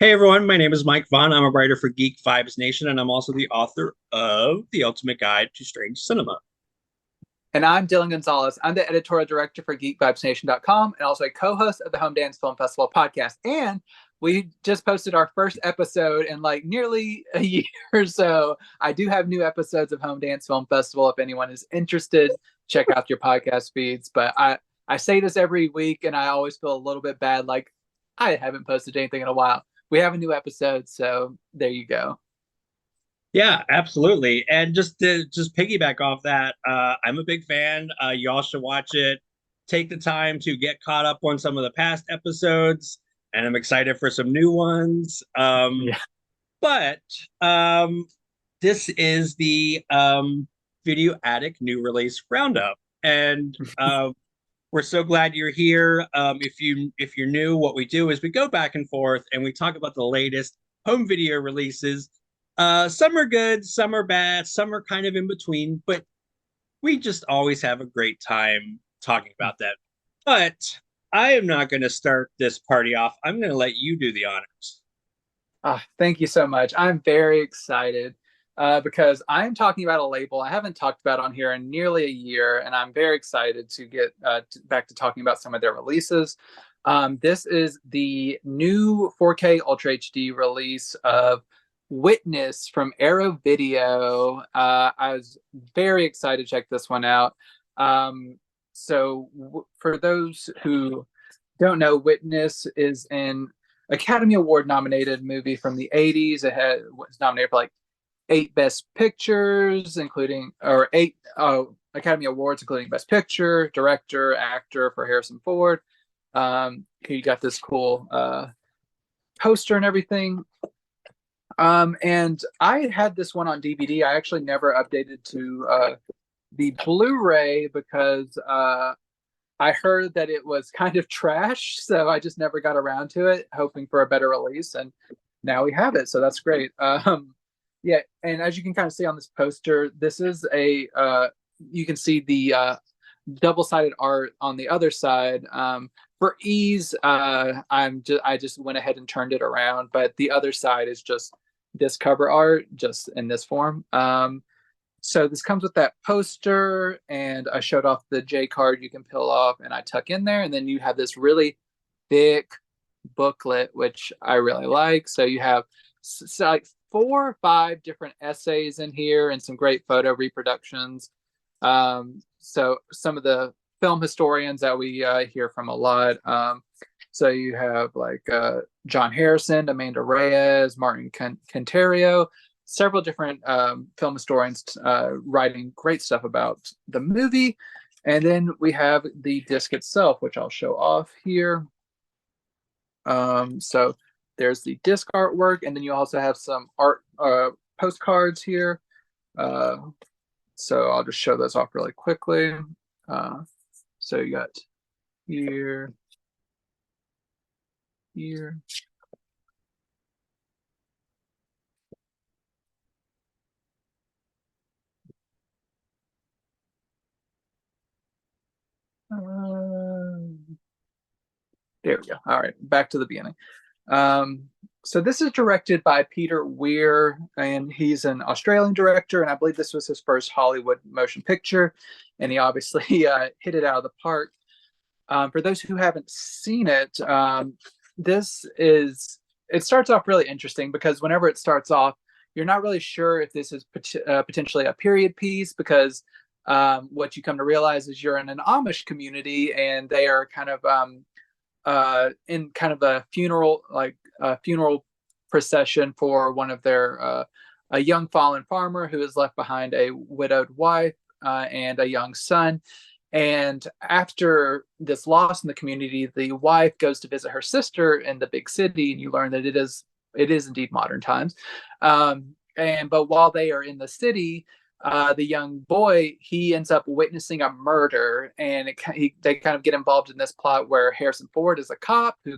Hey everyone, my name is Mike Vaughn. I'm a writer for Geek Vibes Nation, and I'm also the author of The Ultimate Guide to Strange Cinema. And I'm Dylan Gonzalez. I'm the editorial director for geekvibesnation.com and also a co-host of the Home Dance Film Festival podcast. And we just posted our first episode in like nearly a year or so. I do have new episodes of Home Dance Film Festival. If anyone is interested, check out your podcast feeds. But I say this every week and I always feel a little bit bad. Like I haven't posted anything in a while. We have a new episode. So there you go. Yeah, absolutely. And just to just piggyback off that, I'm a big fan. Y'all should watch it. Take the time to get caught up on some of the past episodes, and I'm excited for some new ones. Yeah. But this is the Video Attic new release roundup, and we're so glad you're here. If you're new, what we do is we go back and forth and we talk about the latest home video releases. Some are good, some are bad, some are kind of in between, but we just always have a great time talking about that. But I am not going to start this party off. I'm going to let you do the honors. Thank you so much. I'm very excited because I'm talking about a label I haven't talked about on here in nearly a year, and I'm very excited to get back to talking about some of their releases. This is the new 4K Ultra HD release of Witness from Arrow Video. I was very excited to check this one out. For those who don't know, Witness is an Academy Award nominated movie from the 80s. Was nominated for like 8 Best Pictures, including or 8 Academy Awards, including Best Picture, Director, Actor for Harrison Ford. You got this cool poster and everything. And I had this one on DVD. I actually never updated to the Blu-ray because I heard that it was kind of trash, so I just never got around to it, hoping for a better release, and now we have it, so that's great. Yeah, and as you can kind of see on this poster, this is you can see the double-sided art on the other side. For ease, I just went ahead and turned it around, but the other side is just this cover art, just in this form. So this comes with that poster, and I showed off the J card you can peel off and I tuck in there, and then you have this really thick booklet, which I really like. So you have like 4 or 5 different essays in here and some great photo reproductions. So some of the film historians that we hear from a lot. So you have like John Harrison, Amanda Reyes, Martin Cantario, several different film historians writing great stuff about the movie. And then we have the disc itself, which I'll show off here. So there's the disc artwork, and then you also have some art postcards here. So I'll just show those off really quickly. So you got here, here. There we go. All right, back to the beginning. So this is directed by Peter Weir, and he's an Australian director, and I believe this was his first Hollywood motion picture, and he obviously hit it out of the park. For those who haven't seen it, it starts off really interesting because whenever it starts off, you're not really sure if this is potentially a period piece because what you come to realize is you're in an Amish community and they are kind of in kind of a funeral procession for one of their a young fallen farmer who has left behind a widowed wife and a young son. And after this loss in the community, the wife goes to visit her sister in the big city, and you learn that it is indeed modern times. But while they are in the city, the young boy, he ends up witnessing a murder, and they kind of get involved in this plot where Harrison Ford is a cop who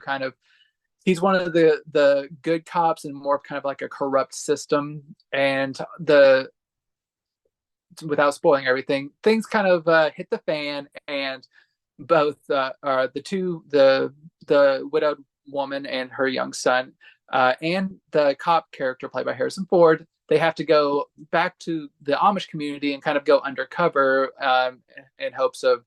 he's one of the good cops in more of kind of like a corrupt system, and without spoiling everything, things kind of hit the fan, and both the widowed woman and her young son and the cop character played by Harrison Ford, they have to go back to the Amish community and kind of go undercover in hopes of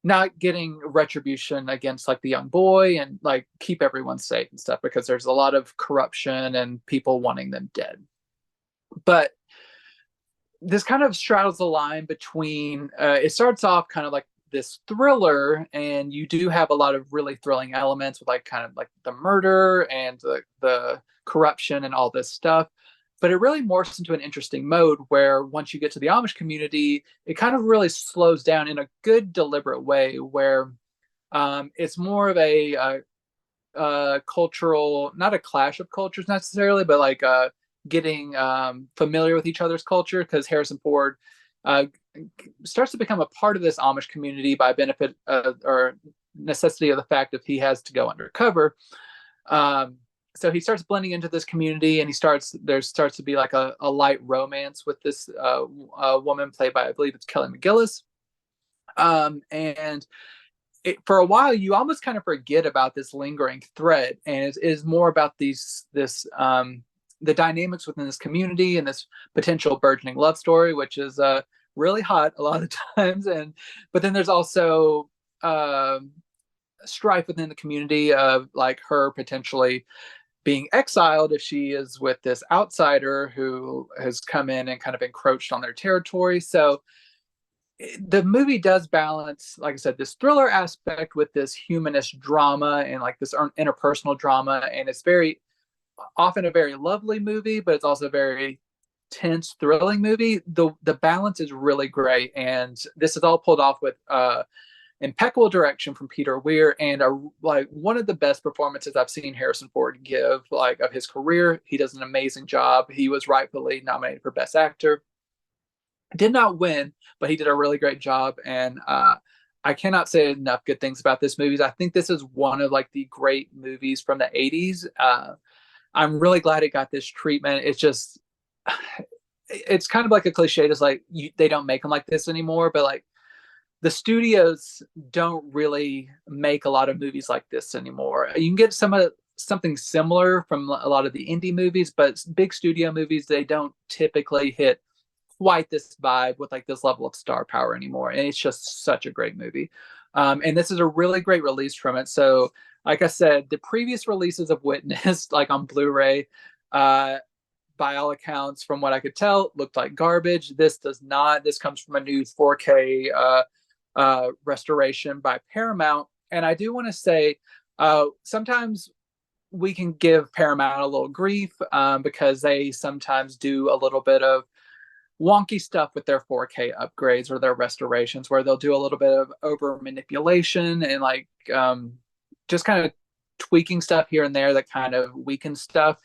not getting retribution against like the young boy and like keep everyone safe and stuff, because there's a lot of corruption and people wanting them dead. But this kind of straddles the line between it starts off kind of like this thriller, and you do have a lot of really thrilling elements with like kind of like the murder and the corruption and all this stuff, but it really morphs into an interesting mode where once you get to the Amish community, it kind of really slows down in a good deliberate way, where it's more of a cultural, not a clash of cultures necessarily, but like getting familiar with each other's culture, because Harrison Ford starts to become a part of this Amish community by benefit or necessity of the fact that he has to go undercover. So he starts blending into this community, and there starts to be like a light romance with this woman played by, I believe it's Kelly McGillis. And for a while, you almost kind of forget about this lingering thread, and it is more about the dynamics within this community and this potential burgeoning love story, which is really hot a lot of the times. But then there's also strife within the community of like her potentially being exiled if she is with this outsider who has come in and kind of encroached on their territory. So the movie does balance, like I said, this thriller aspect with this humanist drama and like this interpersonal drama. And it's very often a very lovely movie, but it's also a very tense, thrilling movie. The balance is really great. And this is all pulled off with impeccable direction from Peter Weir, and like one of the best performances I've seen Harrison Ford give like of his career. He does an amazing job. He was rightfully nominated for Best Actor. Did not win, but he did a really great job. And I cannot say enough good things about this movie. I think this is one of like the great movies from the 80s. I'm really glad it got this treatment. It's just, it's kind of like a cliche. It's like they don't make them like this anymore, but like the studios don't really make a lot of movies like this anymore. You can get something similar from a lot of the indie movies, but big studio movies, they don't typically hit quite this vibe with like this level of star power anymore. And it's just such a great movie. And this is a really great release from it. So like I said, the previous releases of Witness, like on Blu-ray, by all accounts, from what I could tell, looked like garbage. This does not. This comes from a new 4K restoration by Paramount. And I do want to say, sometimes we can give Paramount a little grief because they sometimes do a little bit of wonky stuff with their 4K upgrades or their restorations, where they'll do a little bit of over manipulation and like just kind of tweaking stuff here and there that kind of weakens stuff.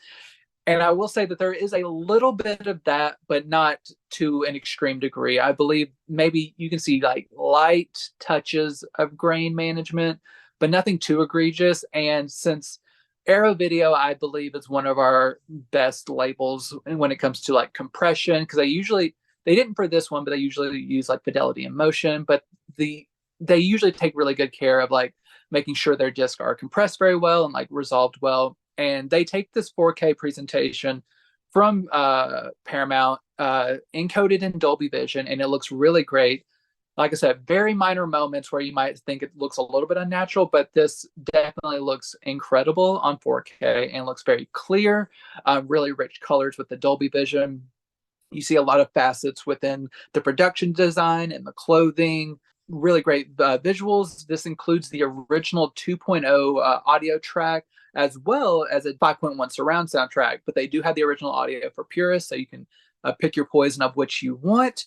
And I will say that there is a little bit of that, but not to an extreme degree. I believe maybe you can see like light touches of grain management, but nothing too egregious. And since Arrow Video, I believe, is one of our best labels when it comes to like compression, because they didn't for this one, but they usually use like fidelity and motion, but they usually take really good care of like making sure their discs are compressed very well and like resolved well. And they take this 4K presentation from Paramount, encoded in Dolby Vision, and it looks really great. Like I said, very minor moments where you might think it looks a little bit unnatural, but this definitely looks incredible on 4K and looks very clear, really rich colors with the Dolby Vision. You see a lot of facets within the production design and the clothing. Really great visuals. This includes the original 2.0 audio track, as well as a 5.1 surround soundtrack, but they do have the original audio for purists, so you can pick your poison of which you want.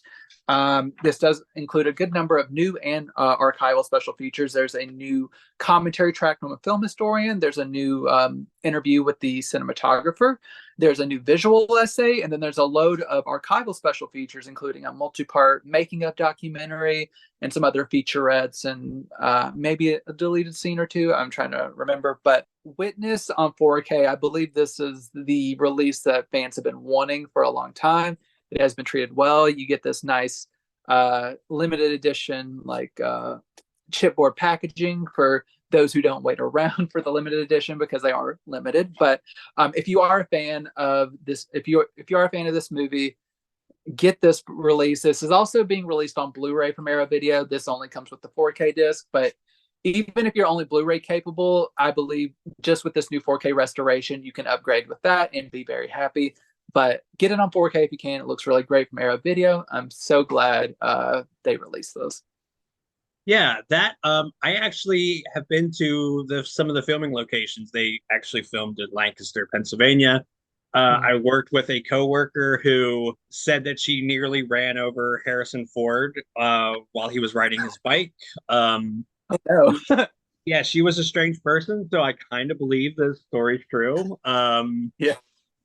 This does include a good number of new and archival special features. There's a new commentary track from a film historian. There's a new interview with the cinematographer. There's a new visual essay, and then there's a load of archival special features, including a multi-part making of documentary and some other featurettes and maybe a deleted scene or two. I'm trying to remember, but Witness on 4K, I believe this is the release that fans have been wanting for a long time. It has been treated well. You get this nice limited edition like chipboard packaging for those who don't wait around for the limited edition because they are limited. But if you are a fan of this, if you are a fan of this movie, get this release. This is also being released on Blu-ray from Arrow Video. This only comes with the 4K disc, but even if you're only Blu-ray capable, I believe just with this new 4K restoration, you can upgrade with that and be very happy. But get it on 4K if you can. It looks really great from Arrow Video. I'm so glad they released those. Yeah, that I actually have been to some of the filming locations. They actually filmed in Lancaster, Pennsylvania. I worked with a coworker who said that she nearly ran over Harrison Ford while he was riding his bike. Oh, no. Yeah, she was a strange person, so I kind of believe this story's true. Yeah.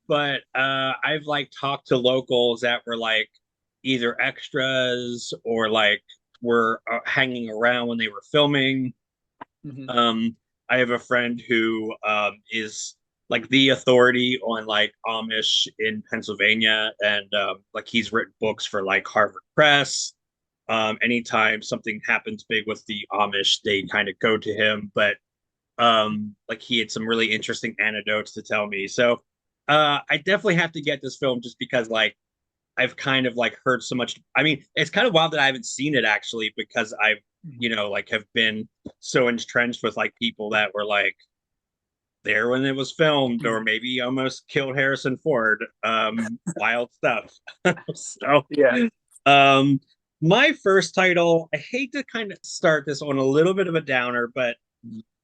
But I've like talked to locals that were like either extras or like were hanging around when they were filming. Mhm. I have a friend who is like the authority on like Amish in Pennsylvania, and like he's written books for like Harvard Press. Anytime something happens big with the Amish, they kind of go to him. But like he had some really interesting anecdotes to tell me. So I definitely have to get this film just because like I've kind of like heard so much. I mean, it's kind of wild that I haven't seen it actually because I've, you know, like have been so entrenched with like people that were like there when it was filmed or maybe almost killed Harrison Ford. Wild stuff. So, Yeah. um, my first title, I hate to kind of start this on a little bit of a downer, but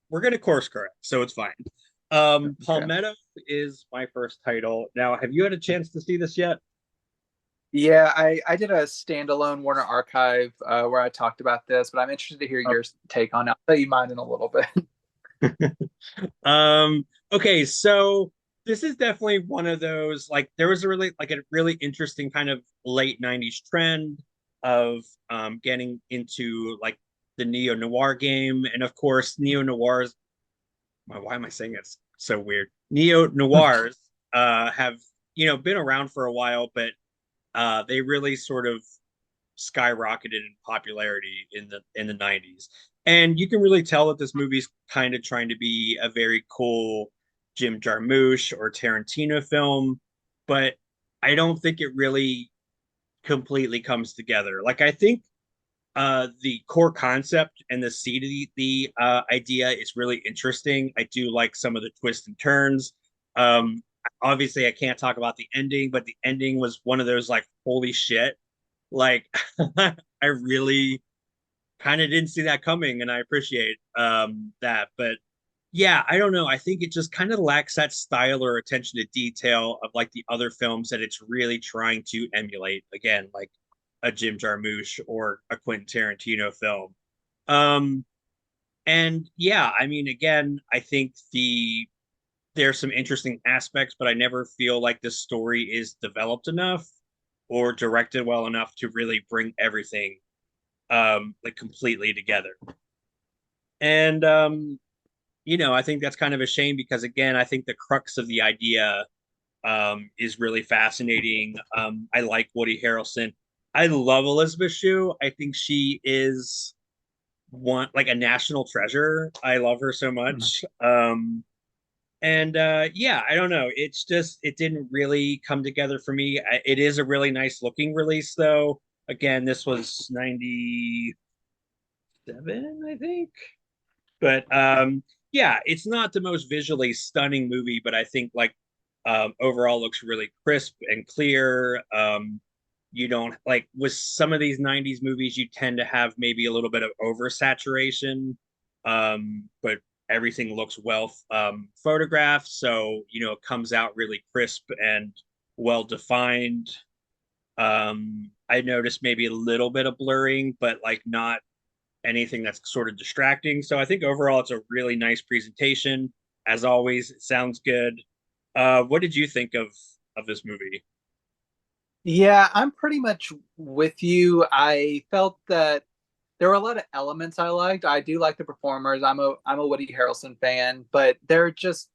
we're going to course correct, so it's fine. Okay. Palmetto is my first title. Now, have you had a chance to see this yet? Yeah, I did a standalone Warner Archive where I talked about this, but I'm interested to hear your take on it. I'll tell you mine in a little bit. Okay, so this is definitely one of those like there was a really interesting kind of late 90s trend of getting into like the neo noir game, and of course neo noirs, why am I saying it's so weird? Neo noirs have, you know, been around for a while, but they really sort of skyrocketed in popularity in the 90s. And you can really tell that this movie's kind of trying to be a very cool Jim Jarmusch or Tarantino film, but I don't think it really completely comes together. Like I think the core concept and the seed of the idea is really interesting. I do like some of the twists and turns. Obviously I can't talk about the ending, but the ending was one of those like holy shit. Like I really kind of didn't see that coming, and I appreciate that. But yeah, I don't know. I think it just kind of lacks that style or attention to detail of like the other films that it's really trying to emulate. Again, like a Jim Jarmusch or a Quentin Tarantino film. Um, and yeah, I mean, again, I think there's some interesting aspects, but I never feel like the story is developed enough or directed well enough to really bring everything like completely together. And you know, I think that's kind of a shame because again, I think the crux of the idea is really fascinating. I like Woody Harrelson. I love Elizabeth Shue. I think she is one like a national treasure. I love her so much. And yeah, I don't know. It's just it didn't really come together for me. It is a really nice looking release though. Again, this was 97, I think. But yeah, it's not the most visually stunning movie, but I think like overall looks really crisp and clear. You don't like with some of these 90s movies, you tend to have maybe a little bit of oversaturation. But everything looks well photographed, so you know it comes out really crisp and well defined. I noticed maybe a little bit of blurring, but like not anything that's sort of distracting. So I think overall it's a really nice presentation. As always, it sounds good. What did you think of this movie? Yeah, I'm pretty much with you. I felt that there were a lot of elements I liked. I do like the performers. I'm a Woody Harrelson fan, but there's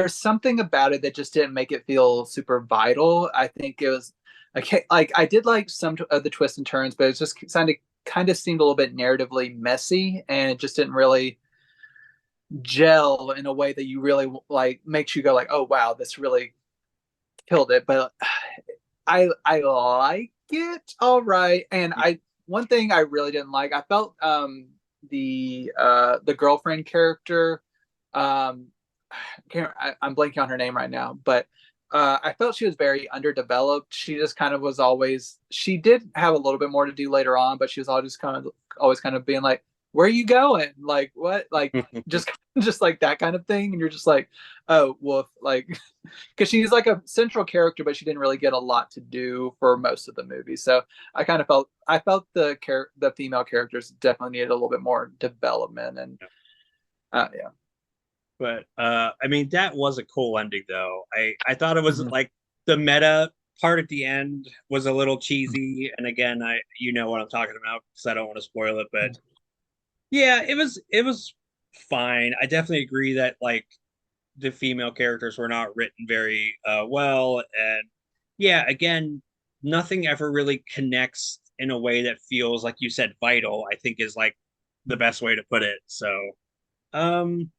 something about it that just didn't make it feel super vital. I think it was okay. Like I did like some of the twists and turns, but it just kind of seemed a little bit narratively messy, and it just didn't really gel in a way that you really like, makes you go like, oh wow, this really killed it. But I like it all right. And I one thing I really didn't like, I felt the girlfriend character, um I'm blanking on her name right now, but I felt she was very underdeveloped. She just kind of was always. She did have a little bit more to do later on, but she was always kind of being like, "Where are you going? Like what? Like just just like that kind of thing." And you're just like, "Oh, well, like," because she's like a central character, but she didn't really get a lot to do for most of the movie. So I felt the female characters definitely needed a little bit more development, and yeah. But I mean, that was a cool ending, though. I thought it was Mhm. like the meta part at the end was a little cheesy, and again, I you know what I'm talking about because I don't want to spoil it. But yeah, it was fine. I definitely agree that like the female characters were not written very well, and yeah, again, nothing ever really connects in a way that feels like you said vital. I think is like the best way to put it. So. Um,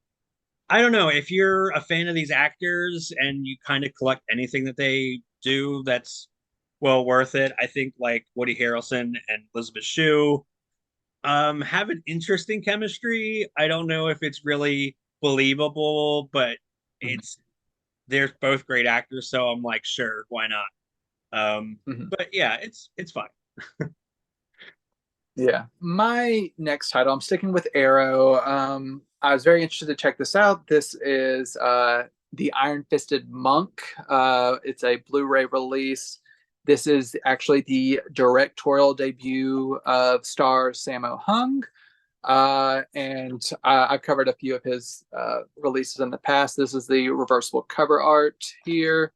I don't know if you're a fan of these actors and you kind of collect anything that they do that's well worth it. I think like Woody Harrelson and Elizabeth Shue have an interesting chemistry. I don't know if it's really believable, but Mhm. it's they're both great actors, so I'm like, sure, why not? Mhm. But yeah, it's fine. Yeah. My next title, I'm sticking with Arrow. I was very interested to check this out. This is The Iron Fisted Monk. It's a Blu-ray release. This is actually the directorial debut of star Sammo Hung. And I've covered a few of his releases in the past. This is the reversible cover art here.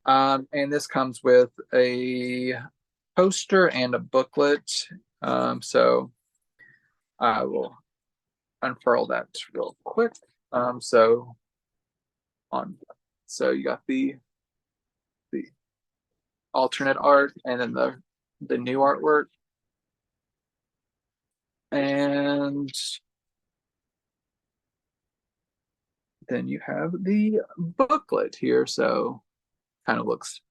And this comes with a poster and a booklet. So I will unfurl that real quick. So on, so you got the alternate art and then the new artwork, and then you have the booklet here. So kind of looks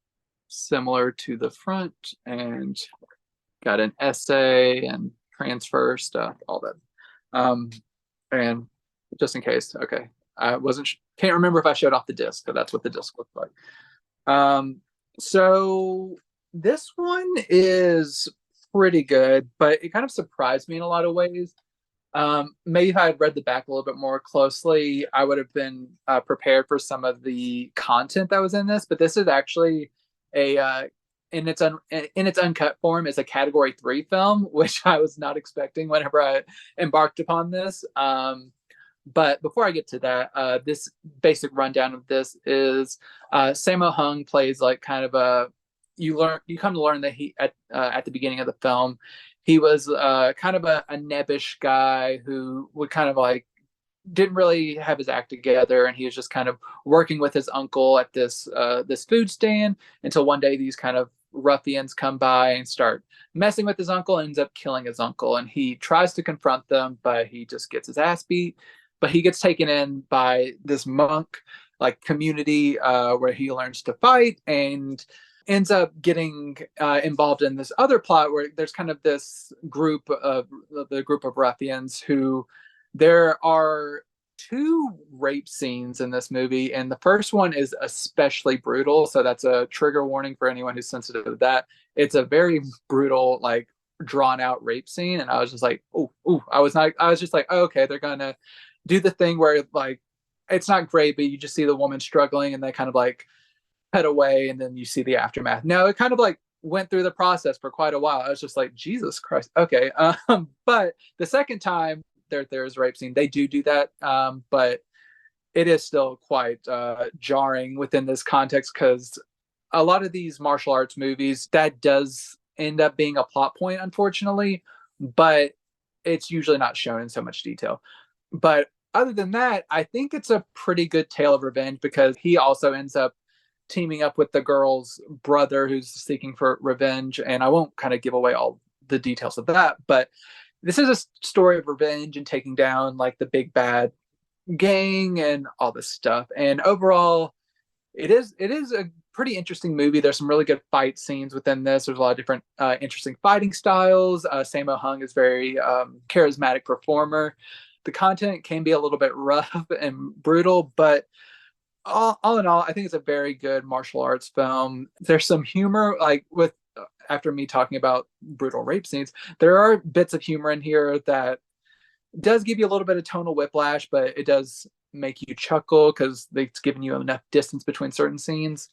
similar to the front, and got an essay and transfer stuff, all that. Um, and just in case, okay, I wasn't can't remember if I showed off the disc, but that's what the disc looked like. Um, so this one is pretty good, but it kind of surprised me in a lot of ways. Maybe if I had read the back a little bit more closely, I would have been prepared for some of the content that was in this. But this is actually a in its uncut form is a Category 3 film, which I was not expecting whenever I embarked upon this. But before I get to that, this basic rundown of this is Sammo Hung plays like kind of a you come to learn that he at the beginning of the film he was kind of a nebbish guy who would kind of like didn't really have his act together, and he was just kind of working with his uncle at this food stand until one day these kind of ruffians come by and start messing with his uncle and ends up killing his uncle, and he tries to confront them but he just gets his ass beat. But he gets taken in by this monk like community where he learns to fight and ends up getting involved in this other plot where there's kind of this group of the group of ruffians who there are two rape scenes in this movie, and the first one is especially brutal. So that's a trigger warning for anyone who's sensitive to that. It's a very brutal, like drawn out rape scene, and I was just like, oh, I was not. I was just like, oh, okay, they're gonna do the thing where like it's not great, but you just see the woman struggling, and they kind of like cut away, and then you see the aftermath. No, it kind of like went through the process for quite a while. I was just like, Jesus Christ, okay. But the second time there's a rape scene, they do that, but it is still quite jarring within this context because a lot of these martial arts movies that does end up being a plot point, unfortunately, but it's usually not shown in so much detail. But other than that, I think it's a pretty good tale of revenge because he also ends up teaming up with the girl's brother who's seeking for revenge. And I won't kind of give away all the details of that, but this is a story of revenge and taking down like the big bad gang and all this stuff. And overall, it is a pretty interesting movie. There's some really good fight scenes within this. There's a lot of different interesting fighting styles. Sammo Hung is very charismatic performer. The content can be a little bit rough and brutal, but all in all, I think it's a very good martial arts film. There's some humor, like with after me talking about brutal rape scenes, there are bits of humor in here that does give you a little bit of tonal whiplash, but it does make you chuckle because it's giving you enough distance between certain scenes.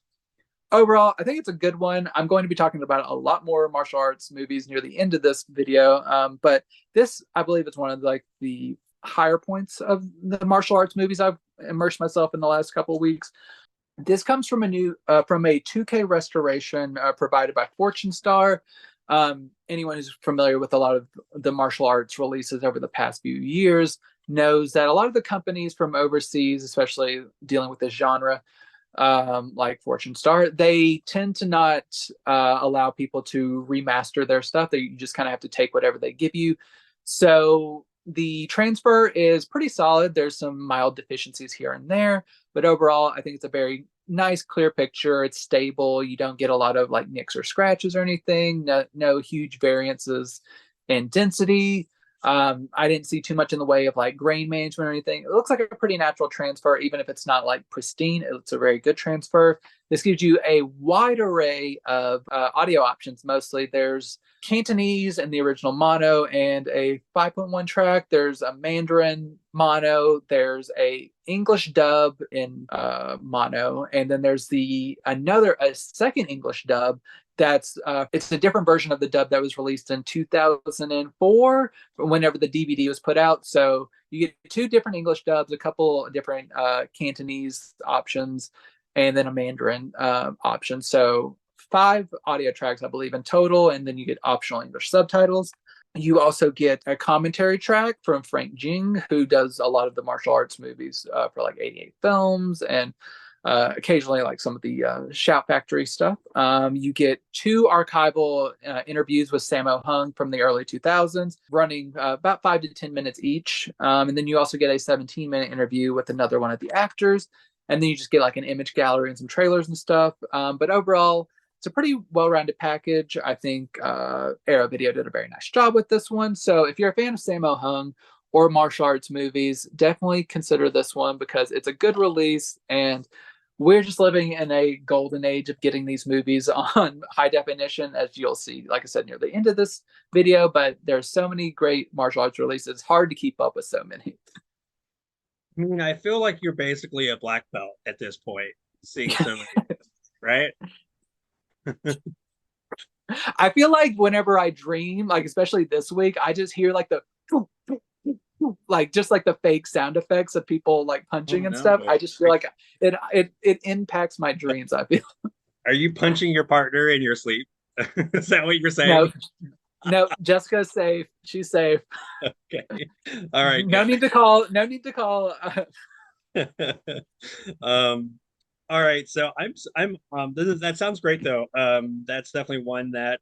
Overall, I think it's a good one. I'm going to be talking about a lot more martial arts movies near the end of this video, but this, I believe, is one of like the higher points of the martial arts movies I've immersed myself in the last couple of weeks. This comes from a 2K restoration provided by Fortune Star. Anyone who's familiar with a lot of the martial arts releases over the past few years knows that a lot of the companies from overseas, especially dealing with this genre, like Fortune Star, they tend to not allow people to remaster their stuff. You just kind of have to take whatever they give you. So the transfer is pretty solid. There's some mild deficiencies here and there, but overall, I think it's a very nice, clear picture. It's stable. You don't get a lot of like nicks or scratches or anything. No huge variances in density. I didn't see too much in the way of like grain management or anything. It looks like a pretty natural transfer, even if it's not like pristine. It's a very good transfer. This gives you a wide array of audio options. Mostly there's Cantonese and the original mono and a 5.1 track. There's a Mandarin mono. There's a English dub in mono, and then there's a second English dub that's it's a different version of the dub that was released in 2004 whenever the DVD was put out. So you get two different English dubs, a couple different Cantonese options, and then a Mandarin option. So 5 audio tracks, I believe, in total, and then you get optional English subtitles. You also get a commentary track from Frank Jing, who does a lot of the martial arts movies for like 88 Films and occasionally like some of the Shout Factory stuff. You get 2 archival interviews with Sammo Hung from the early 2000s, running about 5 to 10 minutes each. And then you also get a 17-minute interview with another one of the actors. And then you just get like an image gallery and some trailers and stuff. But overall, it's a pretty well-rounded package. I think Arrow Video did a very nice job with this one. So if you're a fan of Sammo Hung or martial arts movies, definitely consider this one because it's a good release, and we're just living in a golden age of getting these movies on high definition, as you'll see, like I said, near the end of this video. But there's so many great martial arts releases. It's hard to keep up with so many. I mean, I feel like you're basically a black belt at this point, seeing so many, right? I feel like whenever I dream, like especially this week, I just hear like the like just like the fake sound effects of people like punching and stuff. I just feel like it impacts my dreams. I feel. Are you punching your partner in your sleep? Is that what you're saying? No, no, Jessica's safe. She's safe. Okay. All right. No need to call. No need to call. um all right, so that sounds great though. That's definitely one that,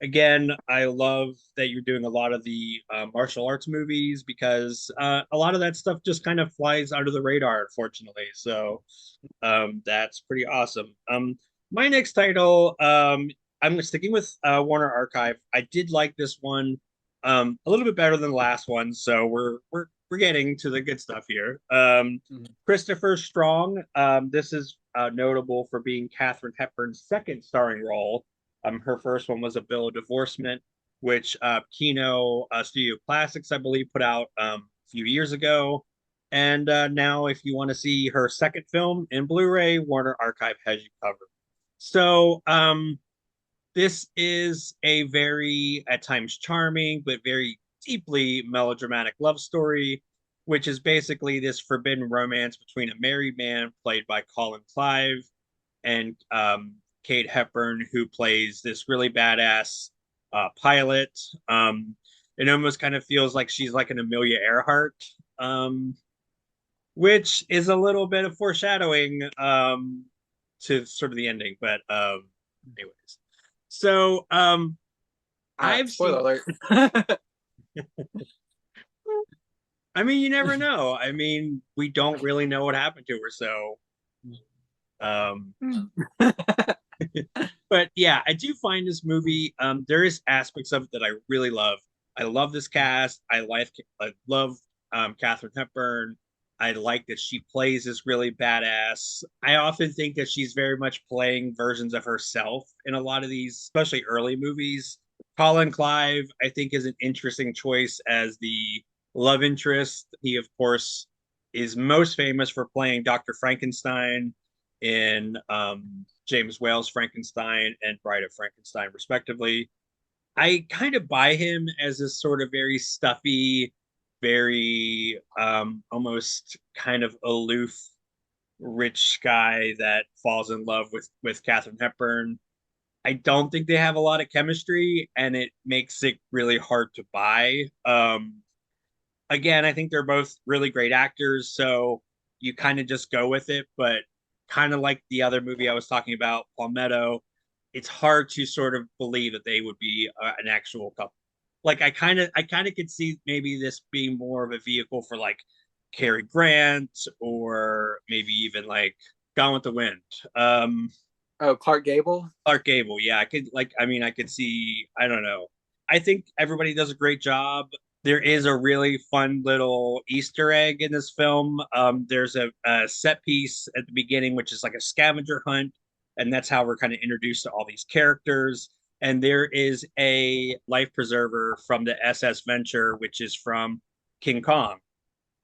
again, I love that you're doing a lot of the martial arts movies because a lot of that stuff just kind of flies under the radar, unfortunately. So that's pretty awesome. My next title, I'm sticking with Warner Archive. I did like this one a little bit better than the last one, so we're getting to the good stuff here. Christopher Strong. This is notable for being Katharine Hepburn's second starring role. Her first one was A Bill of Divorcement, which Kino Studio Classics, I believe, put out a few years ago. And now, if you want to see her second film in Blu-ray, Warner Archive has you covered. So this is a very, at times, charming, but very deeply melodramatic love story, which is basically this forbidden romance between a married man played by Colin Clive and Kate Hepburn, who plays this really badass pilot. It almost kind of feels like she's like an Amelia Earhart, which is a little bit of foreshadowing to sort of the ending. But anyways, so I've spoiler seen. alert. I mean, you never know. I mean, we don't really know what happened to her, so um but yeah, I do find this movie there is aspects of it that I really love. I love this cast. I love Katharine Hepburn. I like that she plays this really badass. I often think that she's very much playing versions of herself in a lot of these, especially early movies. Colin Clive, I think, is an interesting choice as the love interest. He, of course, is most famous for playing Dr. Frankenstein in James Whale's Frankenstein and Bride of Frankenstein, respectively. I kind of buy him as this sort of very stuffy, very almost kind of aloof, rich guy that falls in love with Katharine Hepburn. I don't think they have a lot of chemistry, and it makes it really hard to buy. Again, I think they're both really great actors, so you kind of just go with it. But kind of like the other movie I was talking about, Palmetto, it's hard to sort of believe that they would be an actual couple. Like I kind of could see maybe this being more of a vehicle for like Cary Grant or maybe even like Gone with the Wind. Oh, Clark Gable. Clark Gable, yeah, I could like. I mean, I could see. I don't know. I think everybody does a great job. There is a really fun little Easter egg in this film. There's a set piece at the beginning, which is like a scavenger hunt, and that's how we're kind of introduced to all these characters. And there is a life preserver from the SS Venture, which is from King Kong,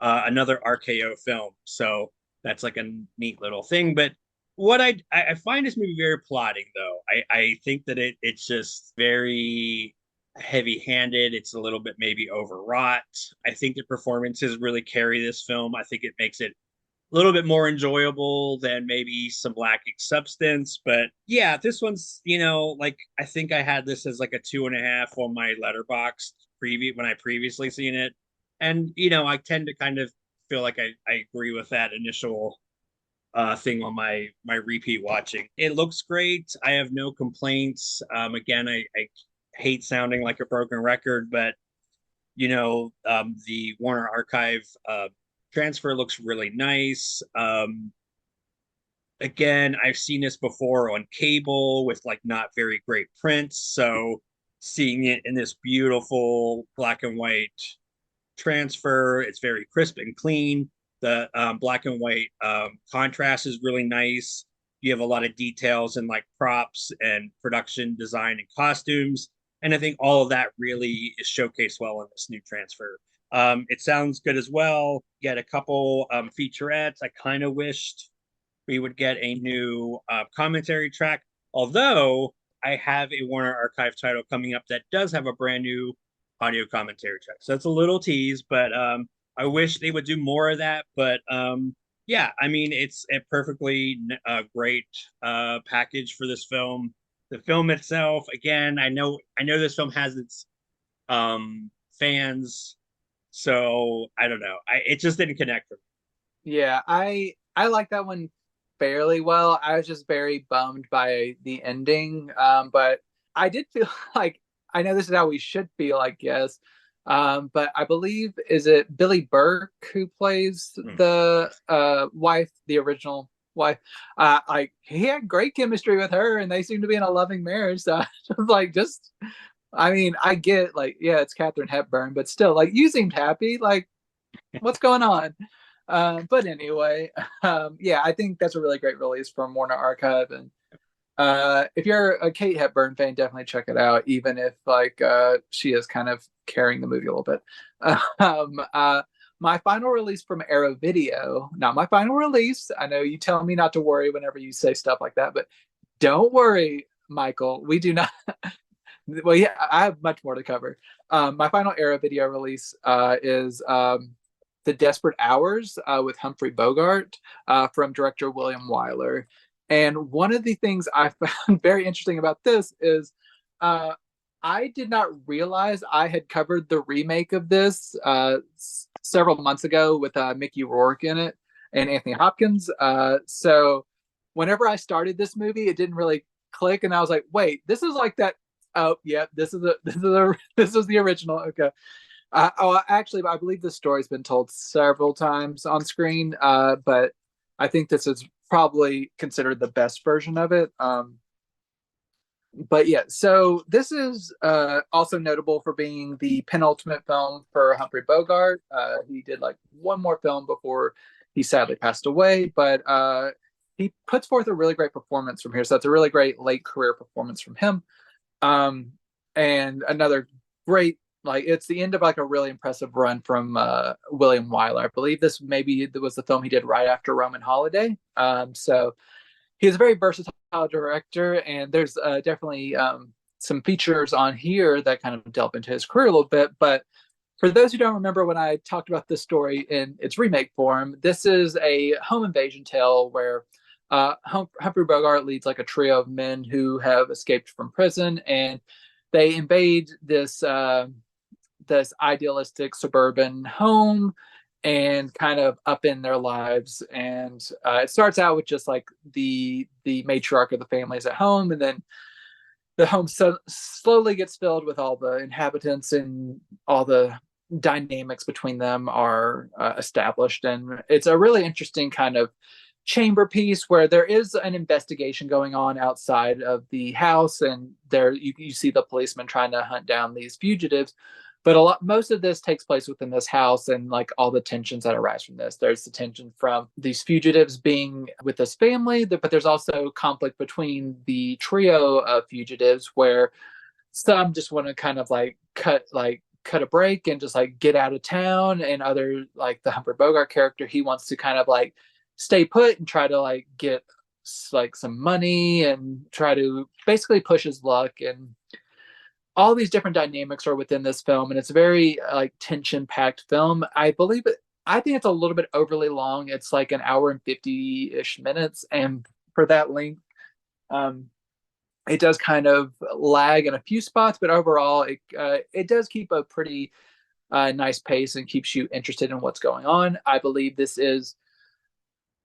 another RKO film. So that's like a neat little thing. But what I find this movie very plotting, though. I think that it's just very heavy-handed. It's a little bit maybe overwrought. I think the performances really carry this film. I think it makes it a little bit more enjoyable than maybe some lacking substance. But yeah, this one's, like I think I had this as like a 2.5 on my letterbox preview when I previously seen it. And I tend to kind of feel like I agree with that initial thing on my repeat watching. It looks great. I have no complaints. Again, I hate sounding like a broken record, but the Warner Archive transfer looks really nice. Again, I've seen this before on cable with like not very great prints, so seeing it in this beautiful black and white transfer, it's very crisp and clean. The black and white contrast is really nice. You have a lot of details in like props and production design and costumes. And I think all of that really is showcased well in this new transfer. It sounds good as well. Get a couple featurettes. I kind of wished we would get a new commentary track. Although I have a Warner Archive title coming up that does have a brand new audio commentary track. So that's a little tease, but I wish they would do more of that. But yeah, I mean, it's a perfectly great package for this film. The film itself, again, I know this film has its fans, so I don't know. It just didn't connect with me. Yeah, I like that one fairly well. I was just very bummed by the ending. But I did feel like I know this is how we should feel, I guess. But I believe is it Billy Burke who plays the wife, the original wife. Like he had great chemistry with her, and they seem to be in a loving marriage. So I was like, I mean, I get like, yeah, it's Katharine Hepburn, but still, like, you seemed happy. Like, what's going on? But anyway, yeah, I think that's a really great release from Warner Archive, and if you're a Kate Hepburn fan, definitely check it out, even if like she is kind of carrying the movie a little bit. My final release from Arrow Video, not my final release. I know you tell me not to worry whenever you say stuff like that, but don't worry, Michael. We do not. Well, yeah, I have much more to cover. My final Arrow Video release is The Desperate Hours with Humphrey Bogart from director William Wyler. And one of the things I found very interesting about this is I did not realize I had covered the remake of this several months ago with Mickey Rourke in it and Anthony Hopkins. So whenever I started this movie, it didn't really click, and I was like, "Wait, this is like that." Oh, yeah, this is the original. Okay, Actually, I believe this story's been told several times on screen, but I think this is probably considered the best version of it. But yeah, so this is also notable for being the penultimate film for Humphrey Bogart. He did like one more film before he sadly passed away, but he puts forth a really great performance from here. So it's a really great late career performance from him. Um, and another great, like, it's the end of like a really impressive run from William Wyler. I believe this maybe was the film he did right after Roman Holiday. So he's a very versatile director, and there's definitely some features on here that kind of delve into his career a little bit. But for those who don't remember when I talked about this story in its remake form, this is a home invasion tale where Humphrey Bogart leads like a trio of men who have escaped from prison, and they invade this idealistic suburban home and kind of up in their lives. And it starts out with just like the matriarch of the family is at home, and then the home slowly gets filled with all the inhabitants, and all the dynamics between them are established. And it's a really interesting kind of chamber piece where there is an investigation going on outside of the house, and there you see the policeman trying to hunt down these fugitives. But most of this takes place within this house, and like all the tensions that arise from this. There's the tension from these fugitives being with this family, but there's also conflict between the trio of fugitives, where some just want to kind of like cut a break and just like get out of town, and other, like the Humphrey Bogart character, he wants to kind of like stay put and try to like get like some money and try to basically push his luck. And all these different dynamics are within this film, and it's a very like tension packed film. I think it's a little bit overly long. It's like an hour and 50-ish minutes, and for that length, it does kind of lag in a few spots, but overall it does keep a pretty nice pace and keeps you interested in what's going on. I believe this is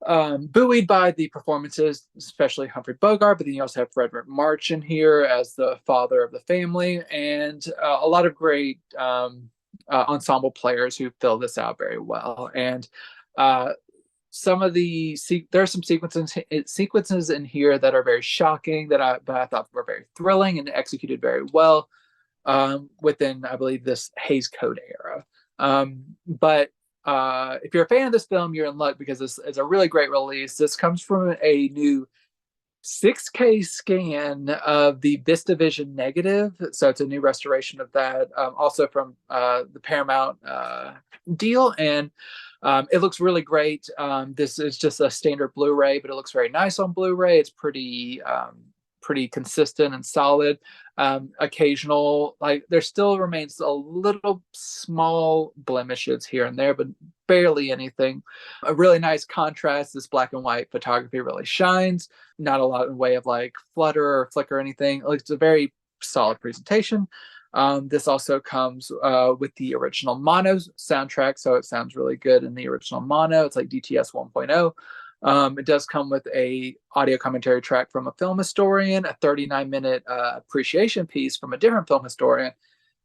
buoyed by the performances, especially Humphrey Bogart, but then you also have Frederick March in here as the father of the family, and a lot of great ensemble players who fill this out very well. And some of the there are some sequences in here that are very shocking that I thought were very thrilling and executed very well within, I believe, this Hays Code era. But if you're a fan of this film, you're in luck, because this is a really great release. This comes from a new 6K scan of the VistaVision negative, so it's a new restoration of that, also from the Paramount deal, and it looks really great. This is just a standard Blu-ray, but it looks very nice on Blu-ray. It's pretty consistent and solid. Occasional, like, there still remains a little small blemishes here and there, but barely anything. A really nice contrast. This black and white photography really shines. Not a lot in the way of like flutter or flicker or anything. It's a very solid presentation. This also comes with the original mono soundtrack, so it sounds really good in the original mono. It's like DTS 1.0. It does come with a audio commentary track from a film historian, a 39-minute appreciation piece from a different film historian,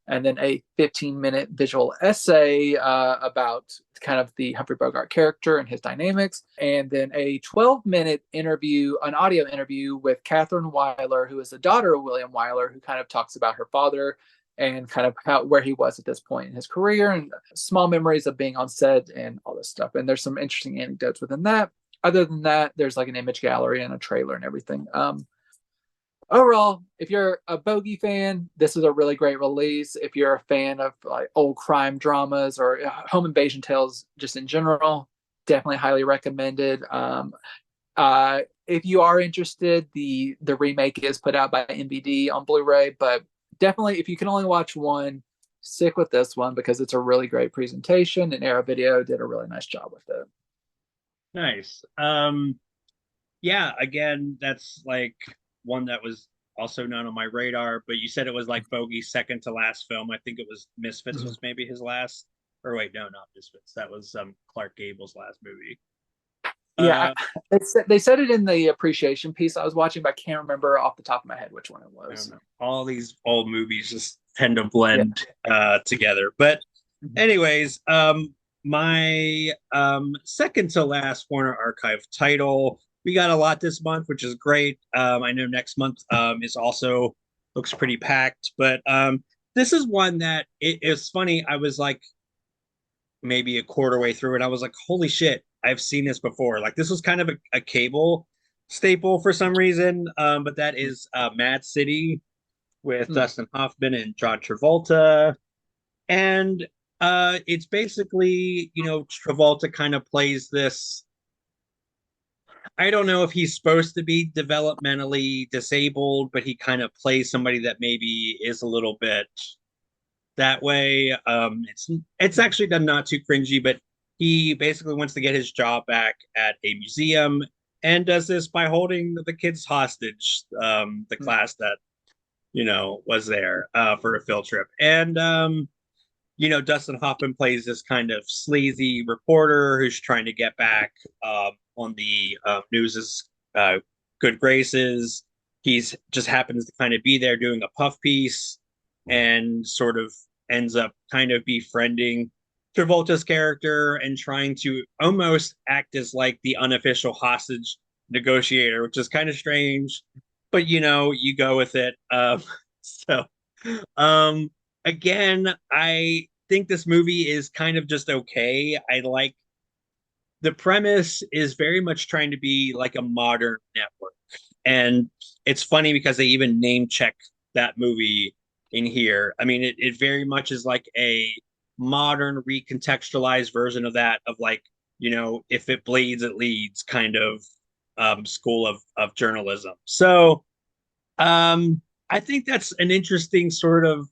and then a 15-minute visual essay about kind of the Humphrey Bogart character and his dynamics, and then a 12-minute interview, an audio interview with Catherine Wyler, who is the daughter of William Wyler, who kind of talks about her father and kind of where he was at this point in his career, and small memories of being on set and all this stuff. And there's some interesting anecdotes within that. Other than that, there's like an image gallery and a trailer and everything. Overall, if you're a Bogey fan, this is a really great release. If you're a fan of like old crime dramas or home invasion tales just in general, definitely highly recommended. If you are interested, the remake is put out by NBD on Blu-ray, but definitely if you can only watch one, stick with this one because it's a really great presentation, and Era Video did a really nice job with it. Nice. Yeah, again, that's like one that was also not on my radar, but you said it was like Bogey's second to last film. I think it was Misfits was maybe his last, or wait, no, not Misfits. That was Clark Gable's last movie. Yeah, they said it in the appreciation piece I was watching, but I can't remember off the top of my head which one it was. All these old movies just tend to blend together. But Anyways, my second to last Warner Archive title. We got a lot this month, which is great. I know next month is also looks pretty packed, but this is one that it's funny. I was like maybe a quarter way through it. I was like, holy shit, I've seen this before. Like this was kind of a cable staple for some reason. But that is Mad City with Mm. Dustin Hoffman and John Travolta. And it's basically, Travolta kind of plays this. I don't know if he's supposed to be developmentally disabled, but he kind of plays somebody that maybe is a little bit that way. It's actually done not too cringy, but he basically wants to get his job back at a museum and does this by holding the kids hostage, the Mm. class that was there for a field trip. And Dustin Hoffman plays this kind of sleazy reporter who's trying to get back on the news's good graces. He's just happens to kind of be there doing a puff piece and sort of ends up kind of befriending Travolta's character and trying to almost act as like the unofficial hostage negotiator, which is kind of strange, but you go with it. So um, again, I think this movie is kind of just okay. I like the premise is very much trying to be like a modern network. And it's funny because they even name check that movie in here. I mean, it very much is like a modern recontextualized version of that, of like, if it bleeds, it leads kind of school of journalism. So I think that's an interesting sort of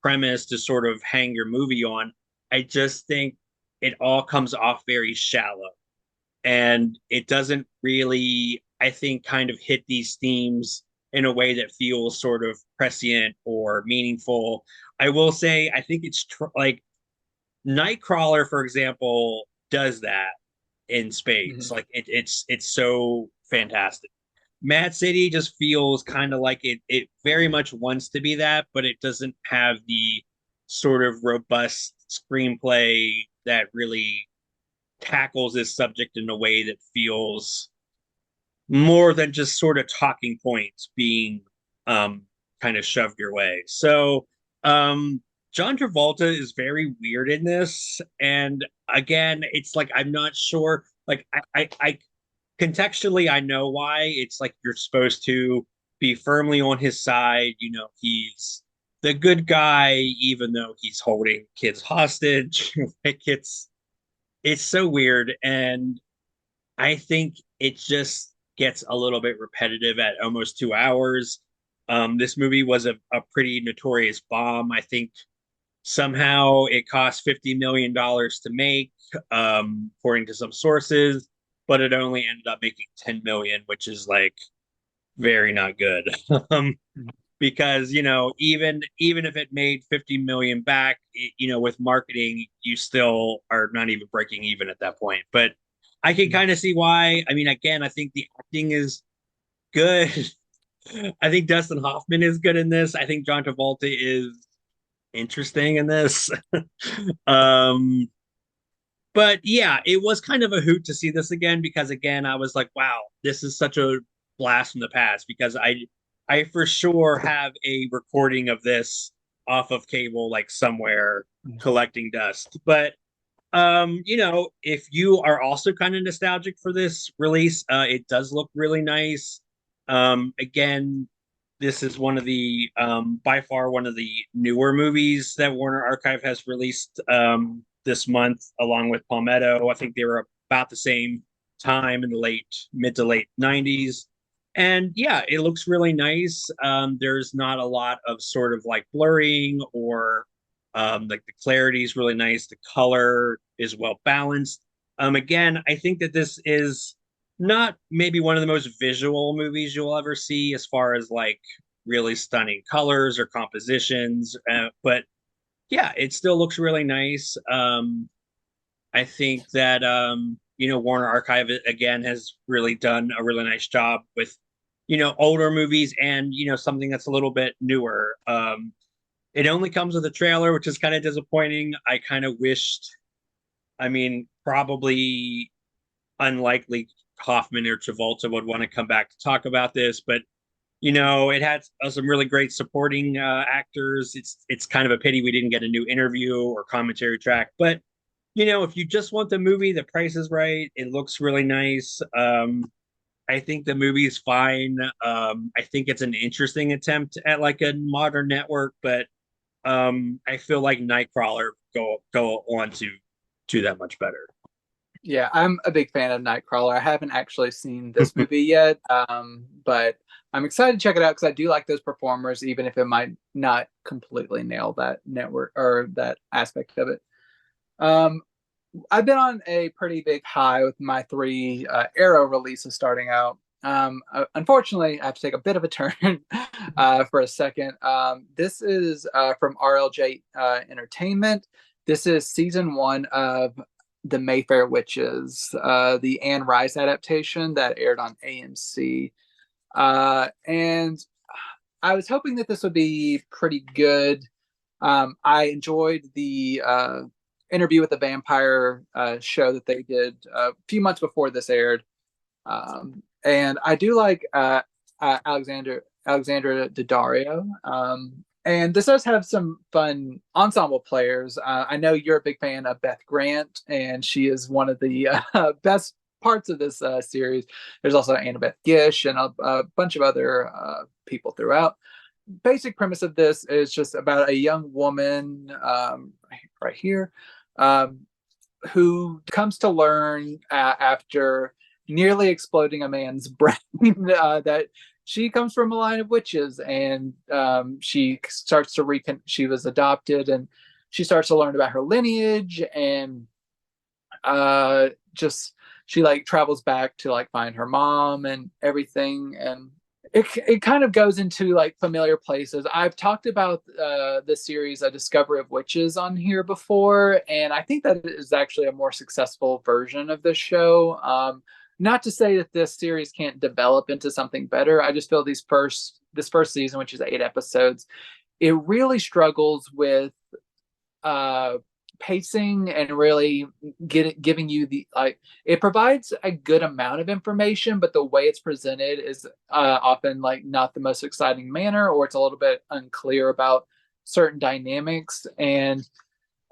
premise to sort of hang your movie on. I just think it all comes off very shallow and it doesn't really, I think, kind of hit these themes in a way that feels sort of prescient or meaningful. I will say, I think it's like Nightcrawler, for example, does that in spades. Mhm. Like it's so fantastic. Mad City just feels kind of like it very much wants to be that, but it doesn't have the sort of robust screenplay that really tackles this subject in a way that feels more than just sort of talking points being um kind of shoved your way. So John Travolta is very weird in this. And again, it's like I'm not sure. Like I contextually I know why. It's like you're supposed to be firmly on his side. He's the good guy, even though he's holding kids hostage. Like it's so weird. And I think it just gets a little bit repetitive at almost 2 hours. This movie was a pretty notorious bomb. I think somehow it cost $50 million to make, according to some sources, but it only ended up making 10 million, which is like very not good. um, because even if it made 50 million back, with marketing, you still are not even breaking even at that point. But I can kind of see why. I mean, again, I think the acting is good. I think Dustin Hoffman is good in this. I think John Travolta is interesting in this. um, but yeah, it was kind of a hoot to see this again because again, I was like, wow, this is such a blast from the past because I for sure have a recording of this off of cable like somewhere collecting dust. But if you are also kind of nostalgic for this release, it does look really nice. Again, this is one of the by far one of the newer movies that Warner Archive has released this month, along with Palmetto. I think they were about the same time in the mid to late 90s. And yeah, it looks really nice. There's not a lot of sort of like blurring or like the clarity is really nice. The color is well balanced. Again, I think that this is not maybe one of the most visual movies you'll ever see as far as like really stunning colors or compositions. But yeah, it still looks really nice. I think that Warner Archive again has really done a really nice job with older movies and something that's a little bit newer. It only comes with a trailer, which is kind of disappointing. I kind of wished, I mean, probably unlikely Hoffman or Travolta would want to come back to talk about this, but it had some really great supporting actors. It's kind of a pity we didn't get a new interview or commentary track, but if you just want the movie, the price is right. It looks really nice. I think the movie's fine. I think it's an interesting attempt at like a modern network, but I feel like Nightcrawler go on to do that much better. Yeah, I'm a big fan of Nightcrawler. I haven't actually seen this movie yet, but I'm excited to check it out because I do like those performers, even if it might not completely nail that network or that aspect of it. Um, I've been on a pretty big high with my three Arrow releases starting out. Unfortunately, I have to take a bit of a turn for a second. This is from RLJ Entertainment. This is season 1 of the Mayfair Witches, the Anne Rice adaptation that aired on AMC. And I was hoping that this would be pretty good. I enjoyed the Interview with the Vampire show that they did a few months before this aired. And I do like Alexandra Daddario. And this does have some fun ensemble players. I know you're a big fan of Beth Grant, and she is one of the best parts of this series. There's also Annabeth Gish and a bunch of other people throughout. Basic premise of this is just about a young woman right here who comes to learn after nearly exploding a man's brain that she comes from a line of witches, and she starts to she was adopted, and she starts to learn about her lineage, and just she like travels back to like find her mom and everything, and it kind of goes into like familiar places. I've talked about the series A Discovery of Witches on here before, and I think that is actually a more successful version of this show. Not to say that this series can't develop into something better. I just feel this first season, which is 8 episodes, it really struggles with pacing and really giving you the like. It provides a good amount of information, but the way it's presented is often like not the most exciting manner, or it's a little bit unclear about certain dynamics. And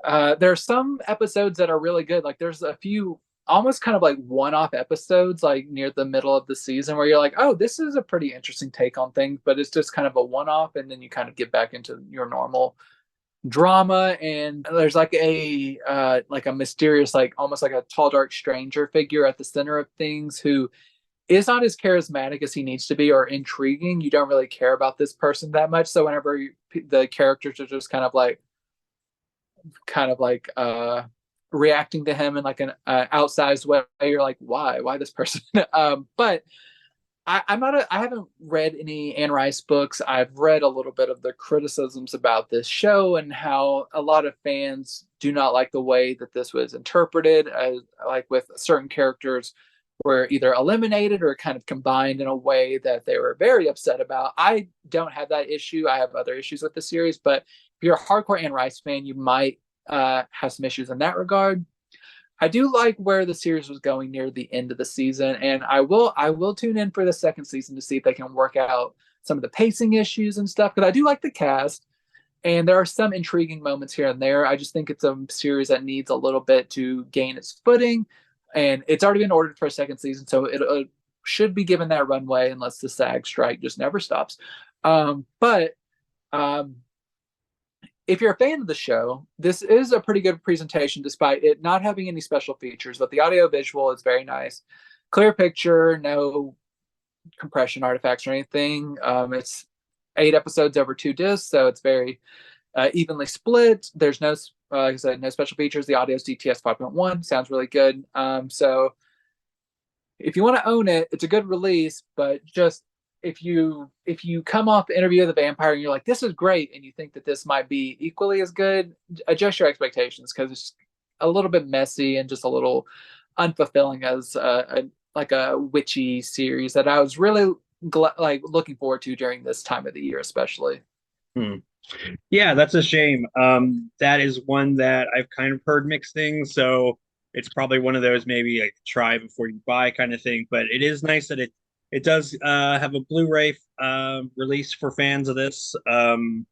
there are some episodes that are really good. Like there's a few almost kind of like one-off episodes like near the middle of the season where you're like, oh, this is a pretty interesting take on things, but it's just kind of a one-off, and then you kind of get back into your normal drama. And there's like a mysterious, like almost like a tall dark stranger figure at the center of things who is not as charismatic as he needs to be or intriguing. You don't really care about this person that much, so whenever the characters are just kind of like reacting to him in like an outsized way, you're like, why this person? But I haven't read any Anne Rice books. I've read a little bit of the criticisms about this show and how a lot of fans do not like the way that this was interpreted, as like with certain characters were either eliminated or kind of combined in a way that they were very upset about. I don't have that issue. I have other issues with the series, but if you're a hardcore Anne Rice fan, you might have some issues in that regard. I do like where the series was going near the end of the season, and I will tune in for the second season to see if they can work out some of the pacing issues and stuff, because I do like the cast, and there are some intriguing moments here and there. I just think it's a series that needs a little bit to gain its footing, and it's already been ordered for a second season, so it should be given that runway unless the SAG strike just never stops. But if you're a fan of the show, this is a pretty good presentation despite it not having any special features, but the audio visual is very nice. Clear picture, no compression artifacts or anything. It's 8 episodes over 2 discs, so it's very evenly split. There's no, like I said, no special features. The audio is DTS 5.1, sounds really good. So if you want to own it, it's a good release, but just if you come off Interview with the Vampire and you're like, this is great, and you think that this might be equally as good, adjust your expectations, because it's a little bit messy and just a little unfulfilling as a witchy series that I was really looking forward to during this time of the year, especially. Yeah, that's a shame. That is one that I've kind of heard mixed things, so it's probably one of those maybe like try before you buy kind of thing. But it is nice that it does have a Blu-ray release for fans of this. Mhm.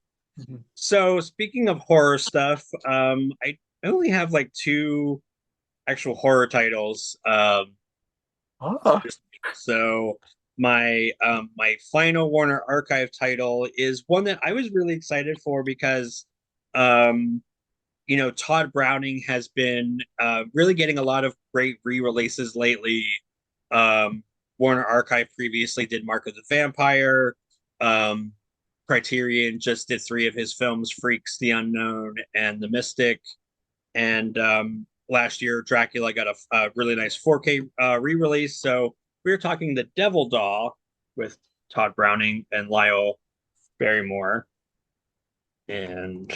So speaking of horror stuff, I only have like two actual horror titles. Oh, So my final Warner Archive title is one that I was really excited for because um Todd Browning has been really getting a lot of great re-releases lately. Um, Warner Archive previously did Mark of the Vampire. Um, Criterion just did three of his films, Freaks, The Unknown, and The Mystic. And last year, Dracula got a really nice 4K re-release. So we were talking The Devil Doll with Todd Browning and Lyle Barrymore. And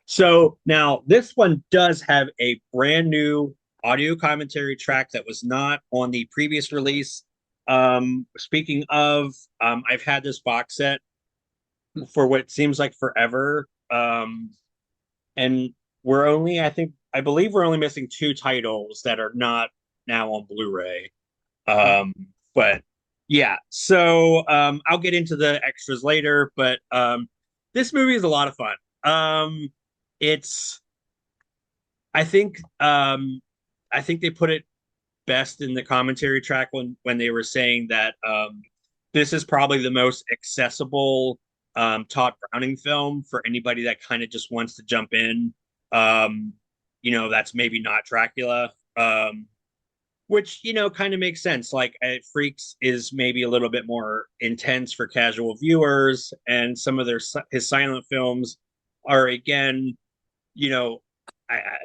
so now this one does have a brand new audio commentary track that was not on the previous release. Speaking of, I've had this box set for what seems like forever. And I believe we're only missing two titles that are not now on Blu-ray. Um, but yeah, so I'll get into the extras later, but this movie is a lot of fun. It's I think I think they put it best in the commentary track when they were saying that this is probably the most accessible Todd Browning film for anybody that kind of just wants to jump in. Um, that's maybe not Dracula. Which kind of makes sense. Like Freaks is maybe a little bit more intense for casual viewers, and some of his silent films are again, you know,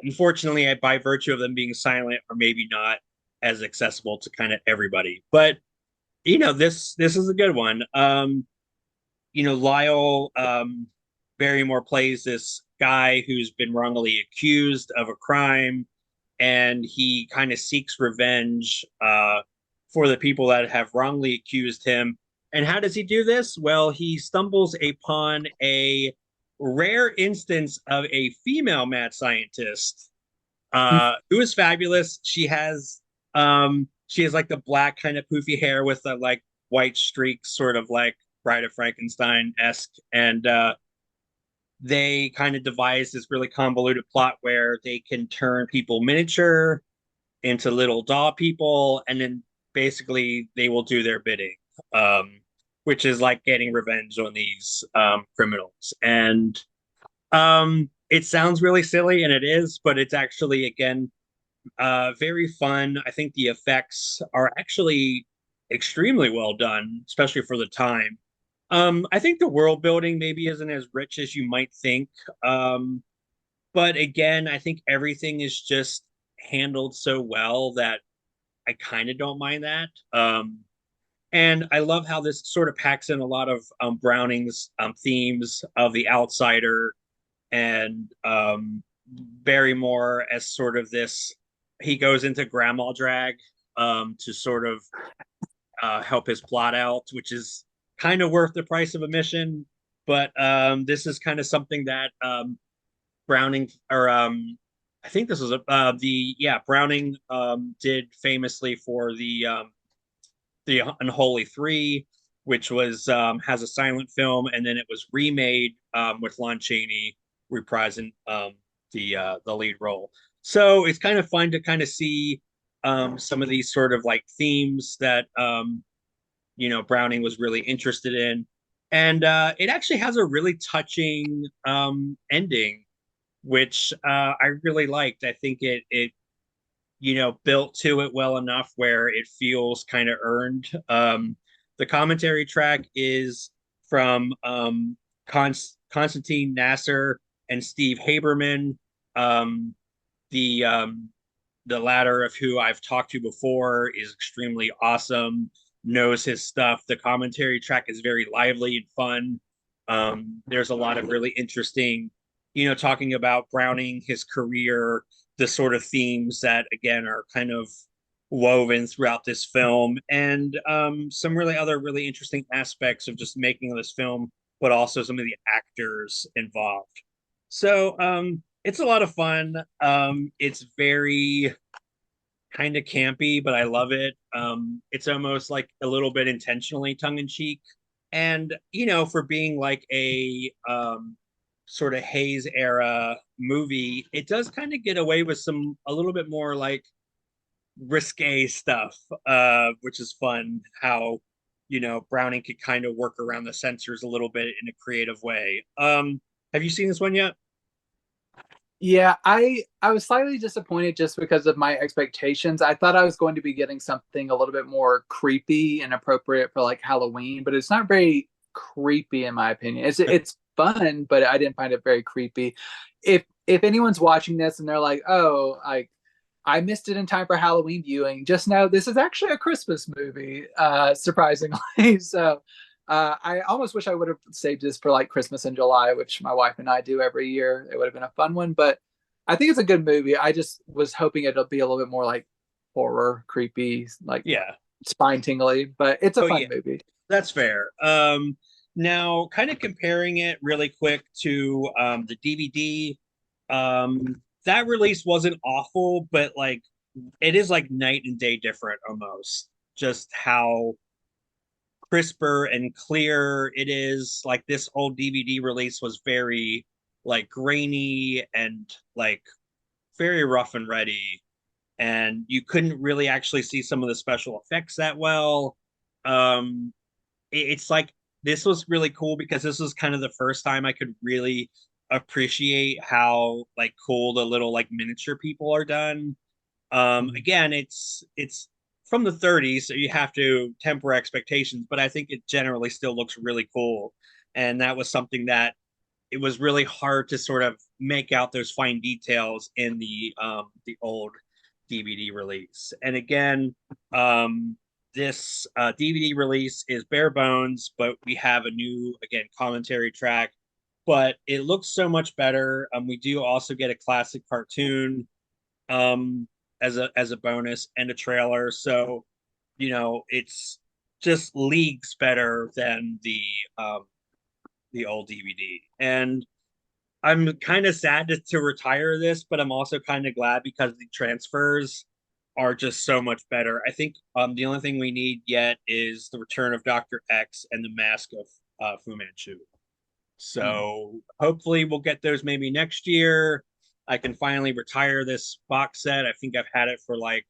unfortunately, by virtue of them being silent, are maybe not as accessible to kind of everybody. But this is a good one. Lyle Barrymore plays this guy who's been wrongly accused of a crime, and he kind of seeks revenge for the people that have wrongly accused him. And how does he do this? Well, he stumbles upon a rare instance of a female mad scientist who is fabulous. She has like the black kind of poofy hair with the like white streaks, sort of like Bride of Frankenstein esque, and they kind of devise this really convoluted plot where they can turn people miniature into little doll people, and then basically they will do their bidding, um, which is like getting revenge on these criminals. And it sounds really silly, and it is, but it's actually again very fun. I think the effects are actually extremely well done, especially for the time. I think the world building maybe isn't as rich as you might think. Um, but again, I think everything is just handled so well that I kind of don't mind that. And I love how this sort of packs in a lot of Browning's themes of the outsider and Barrymore as sort of this. He goes into grandma drag to sort of help his plot out, which is kind of worth the price of admission. But this is kind of something that Browning or I think this was the yeah Browning did famously for the Unholy Three, which was has a silent film, and then it was remade with Lon Chaney reprising the lead role. So it's kind of fun to kind of see some of these sort of like themes that Browning was really interested in, and it actually has a really touching ending, which I really liked. I think it built to it well enough where it feels kind of earned. The commentary track is from Konstantin Nasser and Steve Haberman. Um, the um, the latter of who I've talked to before is extremely awesome, knows his stuff. The commentary track is very lively and fun. There's a lot of really interesting, talking about Browning, his career, the sort of themes that, again, are kind of woven throughout this film, and some really other really interesting aspects of just making this film but also some of the actors involved. So it's a lot of fun. It's very kind of campy, but I love it. It's almost like a little bit intentionally tongue in cheek. And, for being like a sort of Hayes era movie, it does kind of get away with a little bit more like risque stuff, which is fun. How, Browning could kind of work around the censors a little bit in a creative way. Have you seen this one yet? Yeah, I was slightly disappointed just because of my expectations. I thought I was going to be getting something a little bit more creepy and appropriate for like Halloween, but it's not very creepy in my opinion. It's fun, but I didn't find it very creepy. If anyone's watching this and they're like, "Oh, I missed it in time for Halloween viewing," just know this is actually a Christmas movie, surprisingly. So I almost wish I would have saved this for like Christmas in July, which my wife and I do every year. It would have been a fun one, but I think it's a good movie. I just was hoping it'll be a little bit more like horror, creepy, like Yeah. spine tingly, but it's a Oh, fun yeah. movie. That's fair. Now, kind of comparing it really quick to the DVD, that release wasn't awful, but like it is like night and day different almost. Just how crisper and clear it is. Like this whole DVD release was very like grainy and like very rough and ready, and you couldn't really actually see some of the special effects that well. It's like this was really cool because this was kind of the first time I could really appreciate how like cool the little like miniature people are done. Again, it's from the 30s, so you have to temper expectations, but I think it generally still looks really cool. And that was something that it was really hard to sort of make out those fine details in the old DVD release. And again, this DVD release is bare bones, but we have a new again commentary track. But it looks so much better. We do also get a classic cartoon um, as a bonus and a trailer. So it's just leagues better than the old DVD. And I'm kind of sad to retire this, but I'm also kind of glad because the transfers are just so much better. I think the only thing we need yet is the return of Dr. X and the mask of Fu Manchu. So hopefully we'll get those maybe next year. I can finally retire this box set. I think I've had it for like,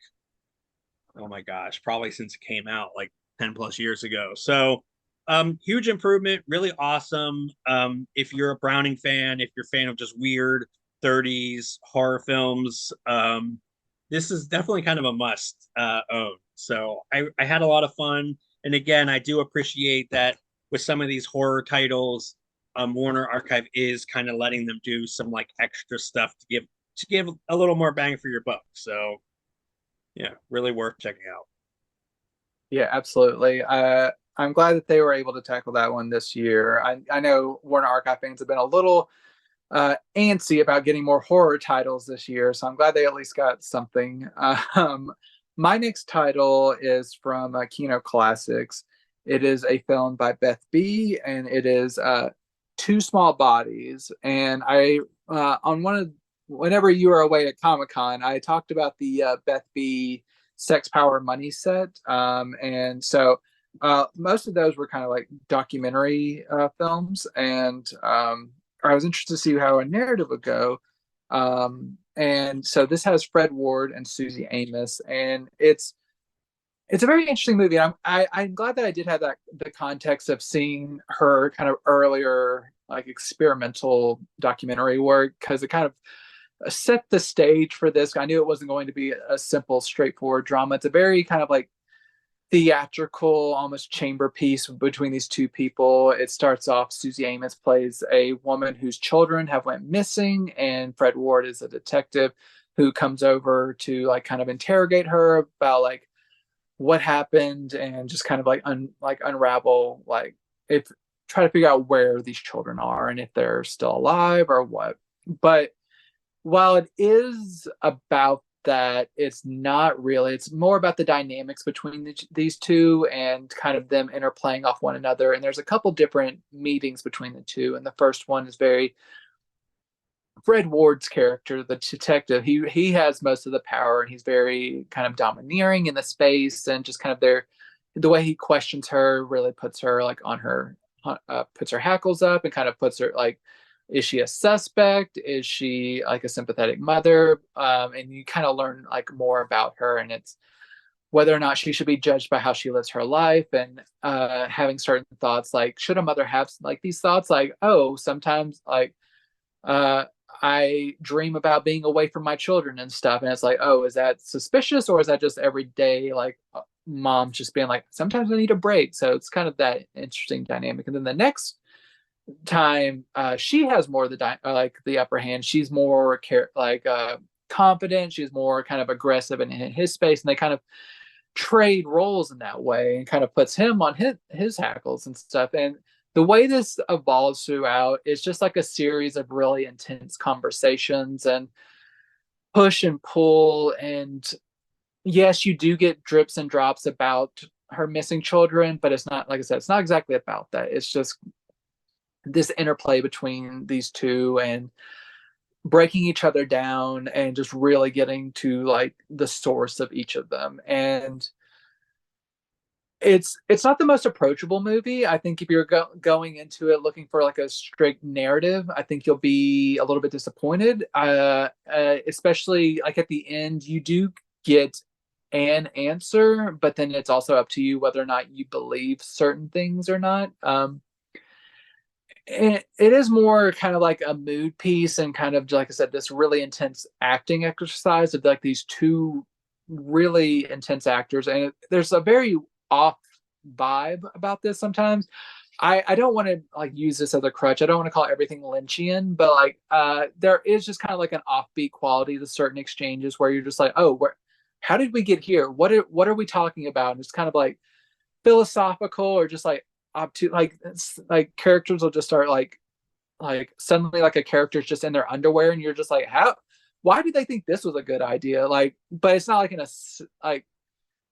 oh my gosh, probably since it came out like 10 plus years ago. So huge improvement, really awesome. If you're a Browning fan, if you're a fan of just weird 30s horror films, this is definitely kind of a must own. So I had a lot of fun. And again, I do appreciate that with some of these horror titles, Warner Archive is kind of letting them do some like extra stuff to give a little more bang for your buck. So yeah, really worth checking out. Yeah, absolutely. I'm glad that they were able to tackle that one this year. I know Warner Archive fans have been a little antsy about getting more horror titles this year, so I'm glad they at least got something. My next title is from Kino Classics. It is a film by Beth B, and it is Two Small Bodies. And I on one of whenever you were away at Comic Con, I talked about the Beth B Sex Power Money set, and so most of those were kind of like documentary films, and I was interested to see how a narrative would go. And so this has Fred Ward and Susie Amos, and it's a very interesting movie. I'm glad that I did have that the context of seeing her kind of earlier like experimental documentary work, because it kind of set the stage for this. I knew it wasn't going to be a simple, straightforward drama. It's a very kind of like theatrical, almost chamber piece between these two people. It starts off, Susie Amos plays a woman whose children have went missing, and Fred Ward is a detective who comes over to like kind of interrogate her about like what happened and just kind of like unravel like if try to figure out where these children are and if they're still alive or what. But while it is about that it's not really, it's more about the dynamics between these two and kind of them interplaying off one another. And there's a couple different meetings between the two. And the first one is very Fred Ward's character, the detective. He has most of the power, and he's very kind of domineering in the space, and just kind of the way he questions her really puts her like on her puts her hackles up, and kind of puts her like, is she a suspect? Is she like a sympathetic mother? And you kind of learn like more about her, and it's whether or not she should be judged by how she lives her life, and having certain thoughts like, should a mother have like these thoughts like, oh, sometimes like uh, I dream about being away from my children and stuff, and it's like, oh, is that suspicious, or is that just every day like mom just being like, sometimes I need a break? So it's kind of that interesting dynamic. And then the next time, she has more of the like the upper hand. She's more confident. She's more kind of aggressive in his space, and they kind of trade roles in that way, and kind of puts him on his hackles and stuff. And the way this evolves throughout is just like a series of really intense conversations and push and pull. And yes, you do get drips and drops about her missing children, but it's not, like I said, it's not exactly about that. It's just this interplay between these two, and breaking each other down, and just really getting to like the source of each of them. And it's not the most approachable movie. I think if you're going into it looking for like a strict narrative, I think you'll be a little bit disappointed. Especially like at the end, you do get an answer, but then it's also up to you whether or not you believe certain things or not. It is more kind of like a mood piece, and kind of, like I said, this really intense acting exercise of like these two really intense actors. And there's a very off vibe about this sometimes. I don't want to like use this as a crutch. I don't want to call everything Lynchian, but like there is just kind of like an offbeat quality to certain exchanges where you're just like, oh, how did we get here? What are we talking about? And it's kind of like philosophical, or just like up to like characters will just start like suddenly like a character's just in their underwear, and you're just like, how, why did they think this was a good idea? Like, but it's not like in a like,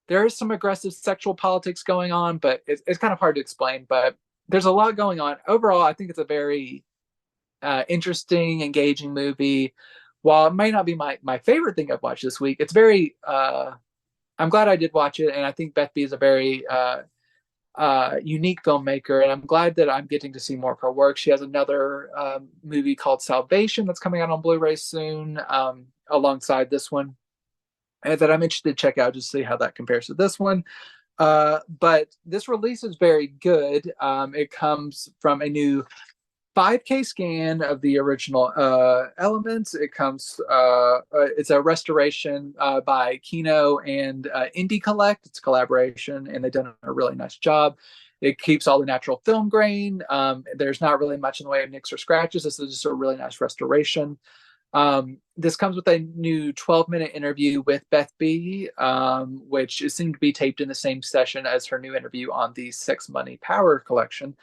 there is some aggressive sexual politics going on, but it's kind of hard to explain. But there's a lot going on. Overall, I think it's a very interesting, engaging movie. While it may not be my favorite thing I've watched this week, it's very I'm glad I did watch it. And I think Beth B is a very unique filmmaker, and I'm glad that I'm getting to see more of her work. She has another movie called Salvation that's coming out on Blu-ray soon, alongside this one, and that I'm interested to check out, just to see how that compares to this one. But this release is very good. It comes from a new 5K scan of the original elements. It comes, it's a restoration by Kino and Indie Collect. It's a collaboration, and they've done a really nice job. It keeps all the natural film grain. There's not really much in the way of nicks or scratches. This is just a really nice restoration. This comes with a new 12-minute interview with Beth B, which is seemed to be taped in the same session as her new interview on the Sex, Money, Power collection.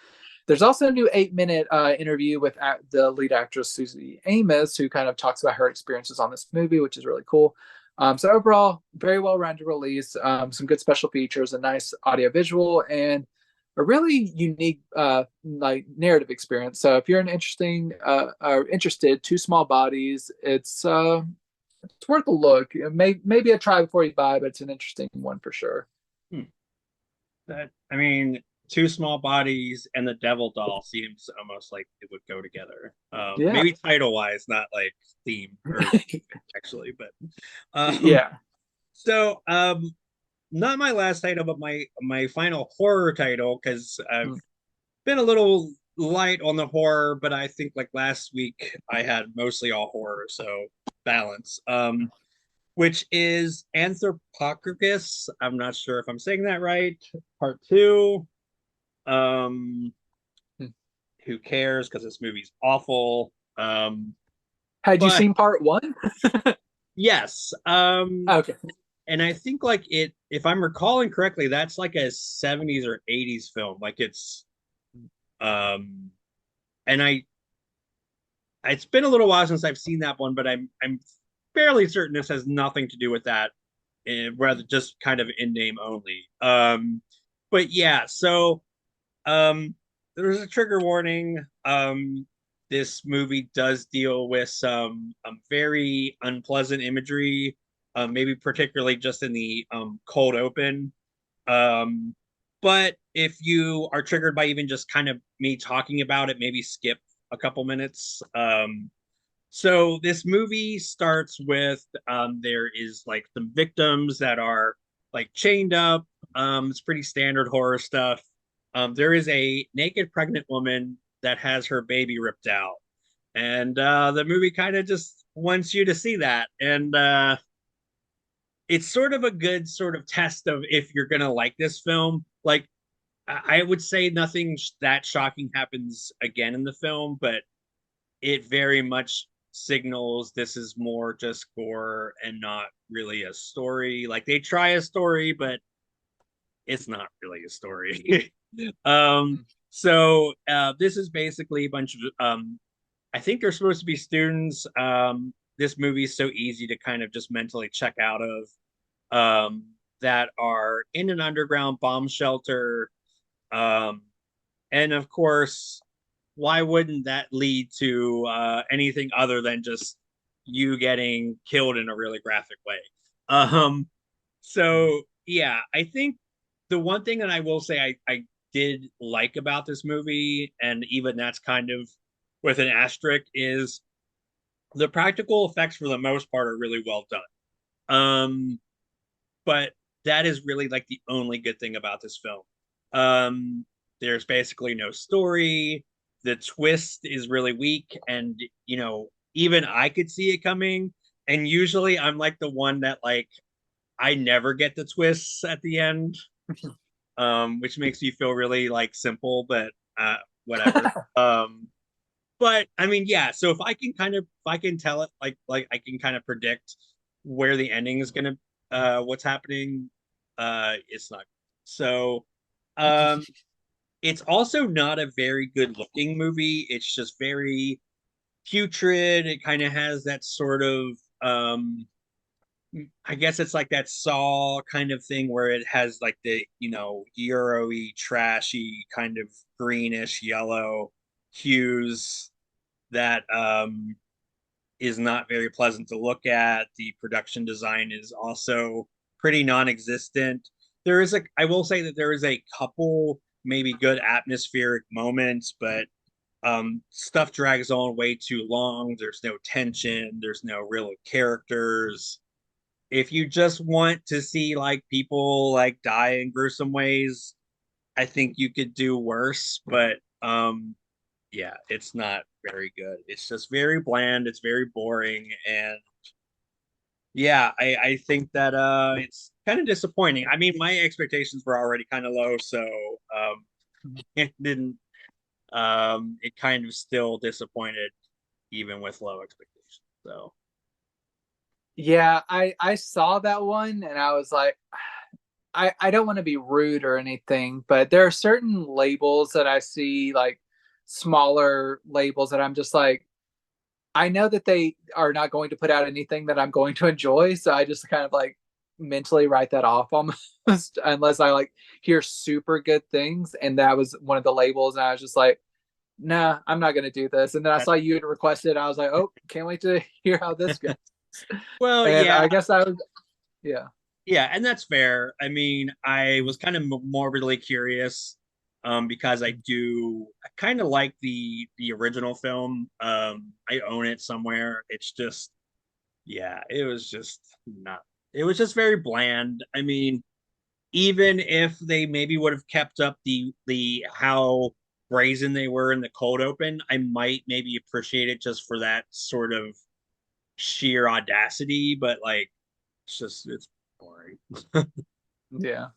There's also a new 8-minute interview with the lead actress, Susie Amos, who kind of talks about her experiences on this movie, which is really cool. So overall, very well-rounded release, some good special features, a nice audio-visual, and a really unique like narrative experience. So if you're interested, Two Small Bodies, it's worth a look. Maybe a try before you buy, but it's an interesting one for sure. That, I mean, Two Small Bodies and the Devil Doll seems almost like it would go together. Yeah. Maybe title wise, not like theme or actually, but Yeah. So not my last title, but my final horror title, because I've been a little light on the horror, but I think like last week I had mostly all horror, so balance. Which is Anthropophagus. I'm not sure if I'm saying that right. Part two. Um, who cares? Because this movie's awful. Had you But seen part one? yes. Okay. And I think like it, if I'm recalling correctly, that's like a 70s or 80s film. Like it's and I it's been a little while since I've seen that one, but I'm fairly certain this has nothing to do with that, rather just kind of in name only. But yeah, so there's a trigger warning. This movie does deal with some very unpleasant imagery, maybe particularly just in the cold open. Um, but if you are triggered by even just kind of me talking about it, maybe skip a couple minutes. So this movie starts with there is like some victims that are like chained up. It's pretty standard horror stuff. There is a naked pregnant woman that has her baby ripped out, and the movie kind of just wants you to see that, and it's sort of a good sort of test of if you're gonna like this film. Like I would say nothing that shocking happens again in the film, but it very much signals this is more just gore and not really a story. Like they try a story, but it's not really a story. So this is basically a bunch of I think they're supposed to be students. This movie is so easy to kind of just mentally check out of, that are in an underground bomb shelter. Um, and of course, why wouldn't that lead to anything other than just you getting killed in a really graphic way? Um, so yeah, I think the one thing that I will say I did like about this movie, and even that's kind of with an asterisk, is the practical effects for the most part are really well done. But that is really like the only good thing about this film. Um, there's basically no story. The twist is really weak, and even I could see it coming. And usually, I'm like the one that like I never get the twists at the end, which makes me feel really like simple, but whatever. But I mean, yeah. So if I can tell it like I can kind of predict where the ending is gonna what's happening, it's not. So um it's also not a very good looking movie. It's just very putrid. It kind of has that sort of I guess it's like that Saw kind of thing where it has like the, Euro-y, trashy, kind of greenish yellow hues that is not very pleasant to look at. The production design is also pretty non-existent. I will say that there is a couple maybe good atmospheric moments, but stuff drags on way too long. There's no tension. There's no real characters. If you just want to see like people like die in gruesome ways, I think you could do worse. But yeah, it's not very good. It's just very bland. It's very boring, and yeah, I think that it's kind of disappointing. I mean, my expectations were already kind of low, so it didn't it kind of still disappointed even with low expectations. So Yeah, I saw that one and I was like, I don't want to be rude or anything, but there are certain labels that I see, like smaller labels, that I'm just like, I know that they are not going to put out anything that I'm going to enjoy, so I just kind of like mentally write that off almost unless I like hear super good things. And that was one of the labels, and I was just like, nah, I'm not gonna do this. And then I saw you had requested, I was like, oh, can't wait to hear how this goes. well, And yeah, I guess I was, yeah. yeah, and that's fair. I mean, I was kind of morbidly curious, because I kind of like the original film. I own it somewhere. It's just, yeah, it was just not. It was just very bland. I mean, even if they maybe would have kept up the how brazen they were in the cold open, I might maybe appreciate it just for that sort of sheer audacity. But like, it's boring. Yeah.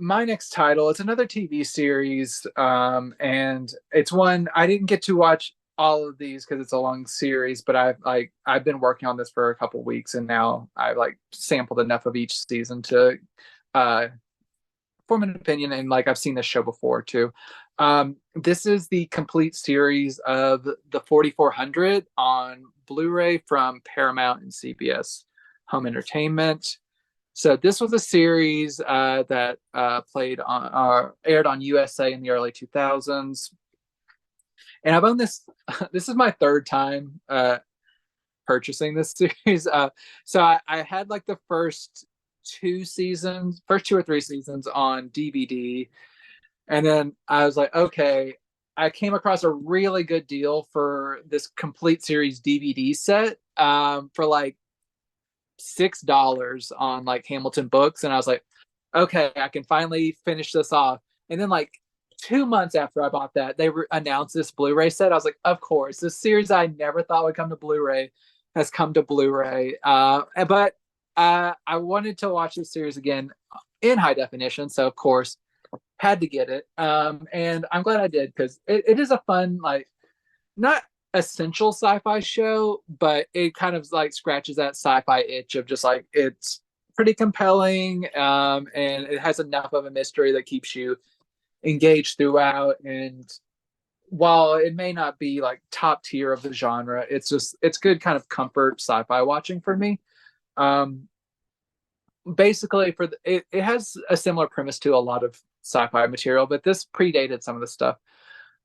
My next title, it's another TV series, and it's one I didn't get to watch all of these because it's a long series, but I've been working on this for a couple weeks, and now I've like sampled enough of each season to uh form an opinion, and like I've seen this show before too. This is the complete series of the 4400 on Blu-ray from Paramount and CBS Home Entertainment. So this was a series that aired on USA in the early 2000s, and I've owned this. This is my third time purchasing this series. So I had like the first two or three seasons on DVD, and then I was like, okay, I came across a really good deal for this complete series DVD set for like $6 on like Hamilton Books, and I was like, okay, I can finally finish this off. And then like 2 months after I bought that, they announced this Blu-ray set. I was like, of course, this series I never thought would come to Blu-ray has come to Blu-ray. But I wanted to watch this series again in high definition, so of course had to get it. And I'm glad I did, because it is a fun, like, not essential sci-fi show, but it kind of like scratches that sci-fi itch of just like, it's pretty compelling, and it has enough of a mystery that keeps you engaged throughout. And while it may not be like top tier of the genre, it's good kind of comfort sci-fi watching for me. Basically, it has a similar premise to a lot of sci-fi material, but this predated some of the stuff.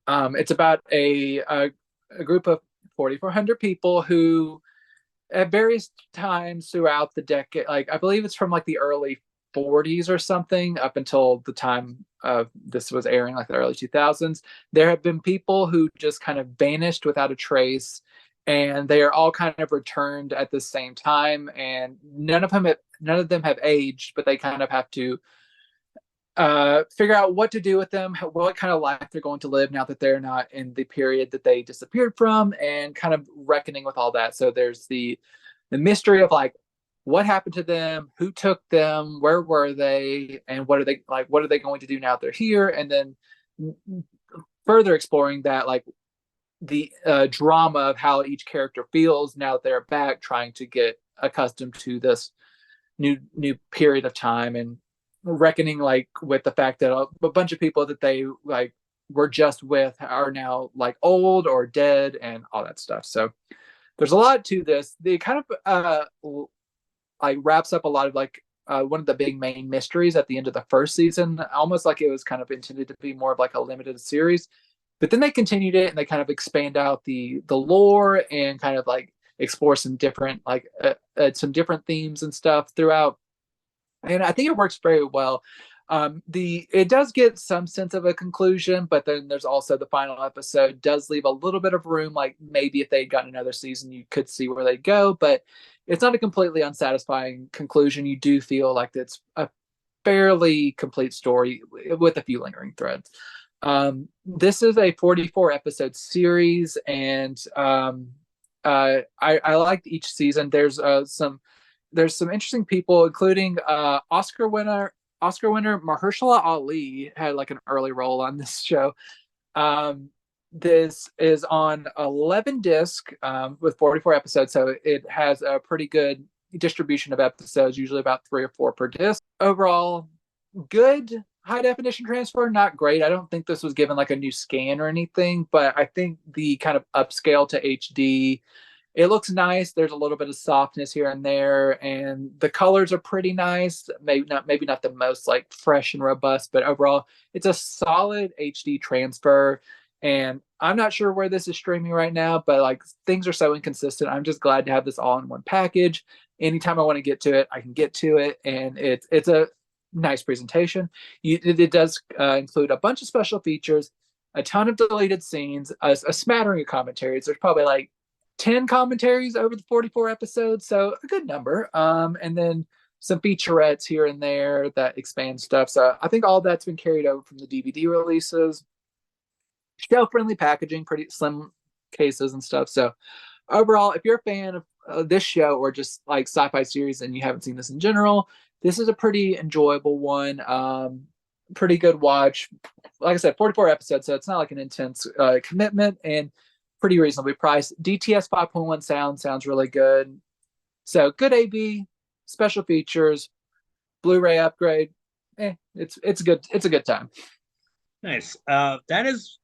It's about a group of 4,400 people who, at various times throughout the decade, like I believe it's from like the early 40s or something up until the time this was airing, like the early 2000s, there have been people who just kind of vanished without a trace, and they are all kind of returned at the same time, and none of them have aged, but they kind of have to figure out what to do with them, what kind of life they're going to live now that they're not in the period that they disappeared from, and kind of reckoning with all that. So there's the mystery of like, what happened to them, who took them, where were they, and what are they going to do now that they're here, and then further exploring that, like the drama of how each character feels now that they're back, trying to get accustomed to this new period of time, and reckoning like with the fact that a bunch of people that they like were just with are now like old or dead and all that stuff. So there's a lot to this. They kind of like wraps up a lot of like one of the big main mysteries at the end of the first season, almost like it was kind of intended to be more of like a limited series. But then they continued it, and they kind of expand out the lore and kind of like explore some different themes and stuff throughout. And I think it works very well. It does get some sense of a conclusion, but then there's also the final episode does leave a little bit of room. Like maybe if they'd gotten another season, you could see where they go, but it's not a completely unsatisfying conclusion. You do feel like it's a fairly complete story with a few lingering threads. This is a 44 episode series, and I liked each season. There's some interesting people, including Oscar winner Mahershala Ali had like an early role on this show. This is on 11 disc with 44 episodes, so it has a pretty good distribution of episodes, usually about 3 or 4 per disc. Overall, good high definition transfer, not great. I don't think this was given like a new scan or anything, but I think the kind of upscale to HD, it looks nice. There's a little bit of softness here and there, and the colors are pretty nice. Maybe not the most like fresh and robust, but overall, it's a solid HD transfer. And I'm not sure where this is streaming right now, but like things are so inconsistent. I'm just glad to have this all in one package. Anytime I want to get to it, I can get to it, and it's a nice presentation. It does include a bunch of special features, a ton of deleted scenes, a smattering of commentaries. There's probably like 10 commentaries over the 44 episodes, so a good number. And then some featurettes here and there that expand stuff. So I think all that's been carried over from the DVD releases. Shelf-friendly packaging, pretty slim cases and stuff. So overall, if you're a fan of this show or just like sci-fi series and you haven't seen this in general, this is a pretty enjoyable one. Pretty good watch. Like I said, 44 episodes, so it's not like an intense commitment, and pretty reasonably priced. DTS 5.1 sounds really good. So good AV, special features, Blu-ray upgrade. it's good. It's a good time. Nice. That is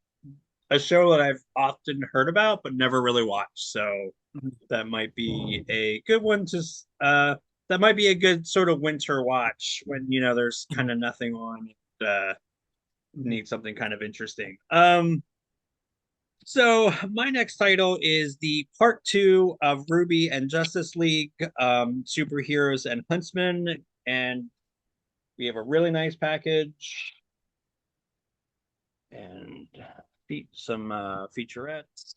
a show that I've often heard about but never really watched. So Mhm. that might be a good one to that might be a good sort of winter watch when there's kind of nothing on and Mhm. need something kind of interesting. So my next title is the part two of RWBY and Justice League, superheroes and Huntsmen, and we have a really nice package and some featurettes.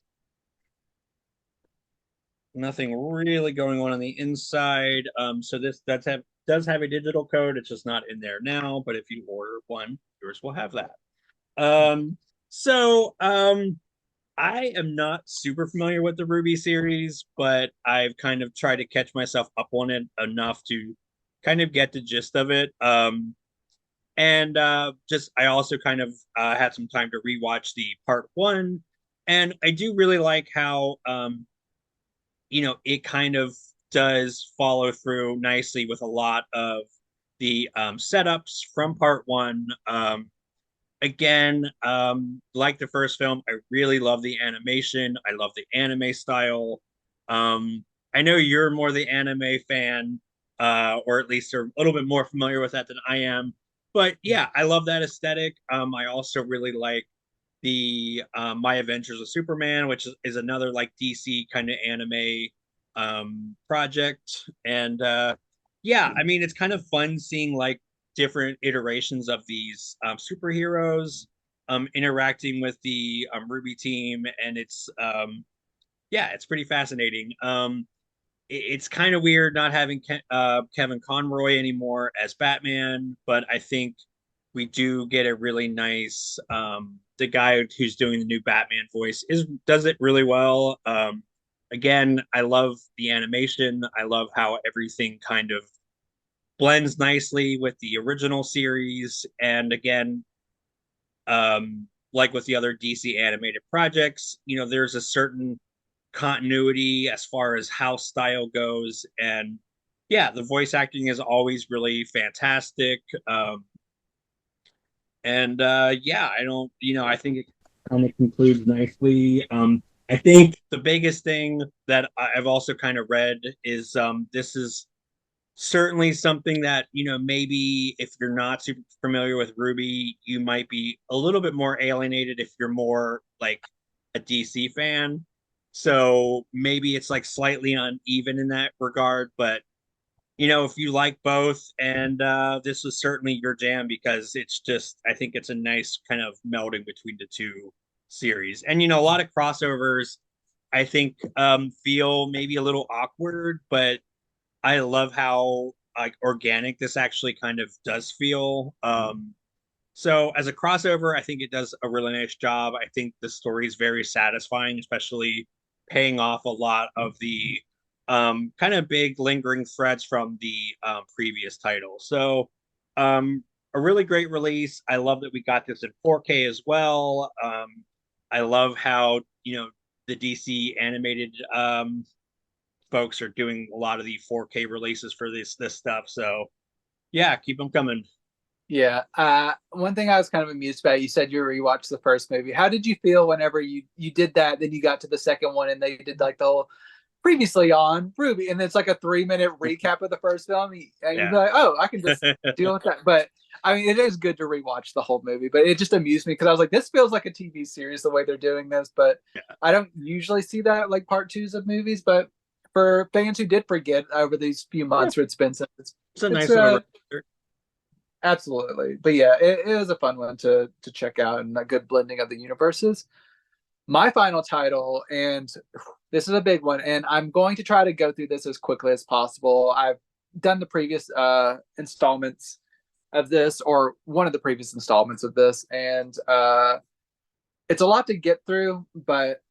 Nothing really going on the inside. So this does have a digital code. It's just not in there now, but if you order one, yours will have that. Um, so I am not super familiar with the RWBY series, but I've kind of tried to catch myself up on it enough to kind of get the gist of it. And just I also kind of had some time to rewatch the part one, and I do really like how it kind of does follow through nicely with a lot of the setups from part one. Again, like the first film, I really love the animation. I love the anime style. I know you're more the anime fan, or at least are a little bit more familiar with that than I am. But yeah, I love that aesthetic. I also really like the My Adventures with Superman, which is another like DC kind of anime project. And yeah, I mean, it's kind of fun seeing like different iterations of these superheroes interacting with the RWBY team, and it's yeah, it's pretty fascinating. It's kind of weird not having Kevin Conroy anymore as Batman, but I think we do get a really nice. The guy who's doing the new Batman voice does it really well. Again, I love the animation. I love how everything kind of blends nicely with the original series. And again, like with the other DC animated projects, there's a certain continuity as far as how style goes. And yeah, the voice acting is always really fantastic. And yeah, I don't, I think it kind of concludes nicely. I think the biggest thing that I've also kind of read is this is certainly something that maybe if you're not super familiar with RWBY, you might be a little bit more alienated if you're more like a DC fan. So maybe it's like slightly uneven in that regard, but if you like both, and this was certainly your jam because it's just I think it's a nice kind of melding between the two series. And a lot of crossovers I think feel maybe a little awkward, but I love how like organic this actually kind of does feel. So as a crossover, I think it does a really nice job. I think the story is very satisfying, especially paying off a lot of the kind of big lingering threads from the previous title. So a really great release. I love that we got this in 4K as well. I love how the DC animated folks are doing a lot of the 4K releases for this stuff. So yeah, keep them coming. Yeah. One thing I was kind of amused by, you said you rewatched the first movie. How did you feel whenever you did that? Then you got to the second one and they did like the whole previously on RWBY, and it's like a 3 minute recap of the first film. And you'd be Yeah. like, oh, I can just deal with that. But I mean, it is good to rewatch the whole movie, but it just amused me because I was like, this feels like a TV series the way they're doing this. But Yeah. I don't usually see that like part twos of movies. But for fans who did forget over these few Yeah. months, it's been It's a it's nice little reminder. absolutely. But yeah, it was a fun one to check out and a good blending of the universes. My final title, and this is a big one, and I'm going to try to go through this as quickly as possible. I've done the previous installments of this, or one of the previous installments of this, and it's a lot to get through, but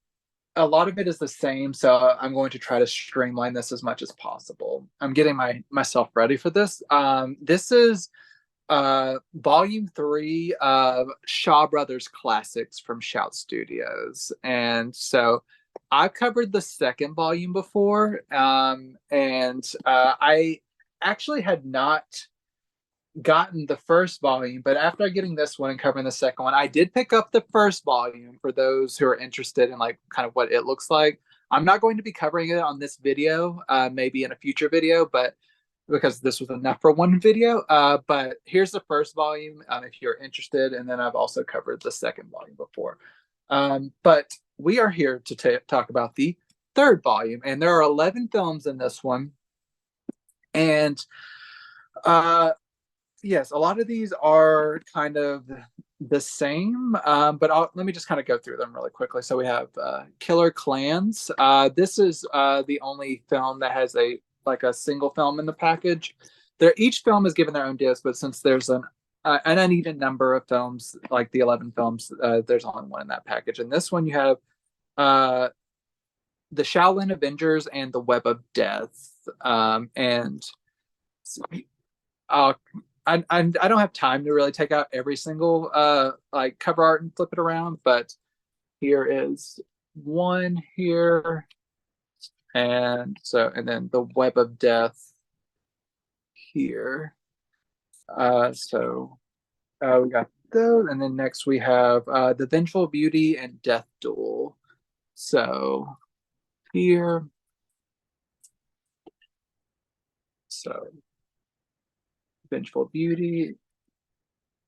a lot of it is the same. So I'm going to try to streamline this as much as possible. I'm getting myself ready for this. This is volume 3 of Shaw Brothers Classics from Shout Studios. And so I've covered the second volume before, and I actually had not gotten the first volume, but after getting this one and covering the second one, I did pick up the first volume for those who are interested in like kind of what it looks like. I'm not going to be covering it on this video, maybe in a future video, but because this was enough for one video. But here's the first volume if you're interested, and then I've also covered the second volume before. But we are here to talk about the third volume, and there are 11 films in this one. And yes, a lot of these are kind of the same, but let me just kind of go through them really quickly. So we have Killer Clans. This is the only film that has a single film in the package. Each film is given their own disc, but since there's an uneven number of films, like the 11 films, there's only one in that package. And this one you have the Shaolin Avengers and the Web of Death. And I don't have time to really take out every single like cover art and flip it around, but here is one here, and then the Web of Death here. We got those, and then next we have the Vengeful Beauty and Death Duel. So here, Vengeful Beauty.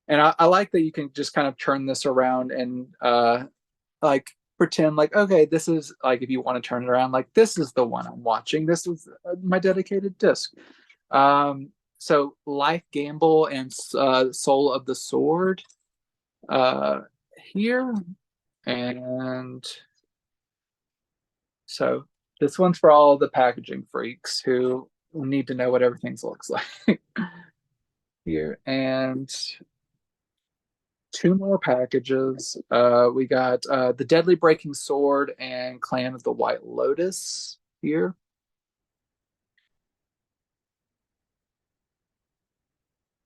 And I like that you can just kind of turn this around and like pretend like, okay, this is like, if you want to turn it around, like this is the one I'm watching. This is my dedicated disc. So Life Gamble and Soul of the Sword here. And so this one's for all the packaging freaks who need to know what everything looks like. Here, and two more packages. We got the Deadly Breaking Sword and Clan of the White Lotus here.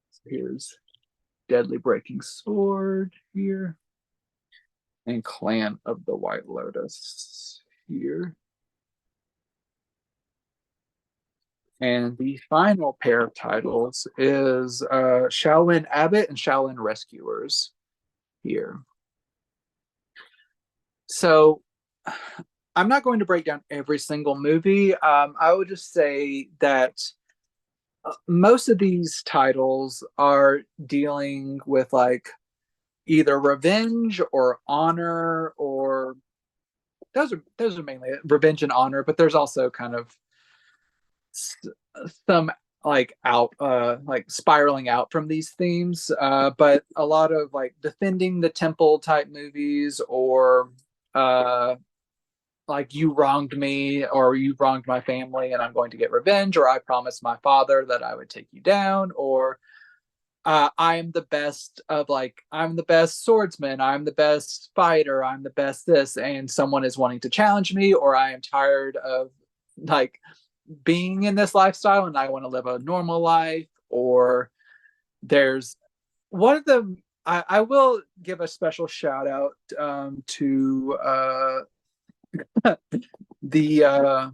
So here's Deadly Breaking Sword here, and Clan of the White Lotus here. And the final pair of titles is Shaolin Abbot and Shaolin Rescuers here. So I'm not going to break down every single movie. I would just say that most of these titles are dealing with like either revenge or honor, or those are mainly revenge and honor, but there's also kind of some like spiraling out from these themes, but a lot of like defending the temple type movies, or like you wronged me, or you wronged my family and I'm going to get revenge, or I promised my father that I would take you down, or I'm the best swordsman, I'm the best fighter, I'm the best this, and someone is wanting to challenge me, or I am tired of like being in this lifestyle and I want to live a normal life. Or there's one of them, I will give a special shout out to the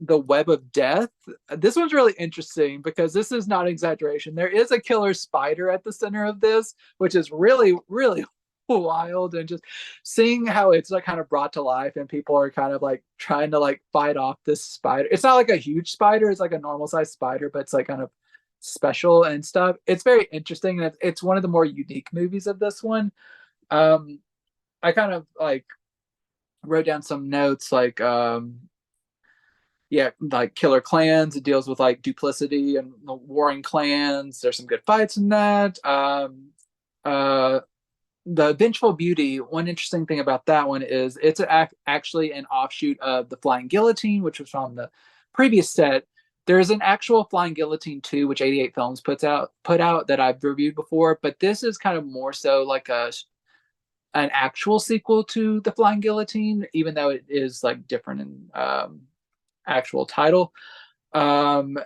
Web of Death. This one's really interesting because this is not exaggeration. There is a killer spider at the center of this, which is really, really wild, and just seeing how it's like kind of brought to life and people are kind of like trying to like fight off this spider. It's not like a huge spider, it's like a normal sized spider, but it's like kind of special and stuff. It's very interesting, and it's one of the more unique movies of this one. I kind of like wrote down some notes like like Killer Clans, it deals with like duplicity and the warring clans. There's some good fights in that. The Vengeful Beauty, one interesting thing about that one is it's actually an offshoot of the Flying Guillotine, which was from the previous set. There is an actual Flying Guillotine 2, which 88 Films put out that I've reviewed before, but this is kind of more so like an actual sequel to the Flying Guillotine, even though it is like different in actual title. One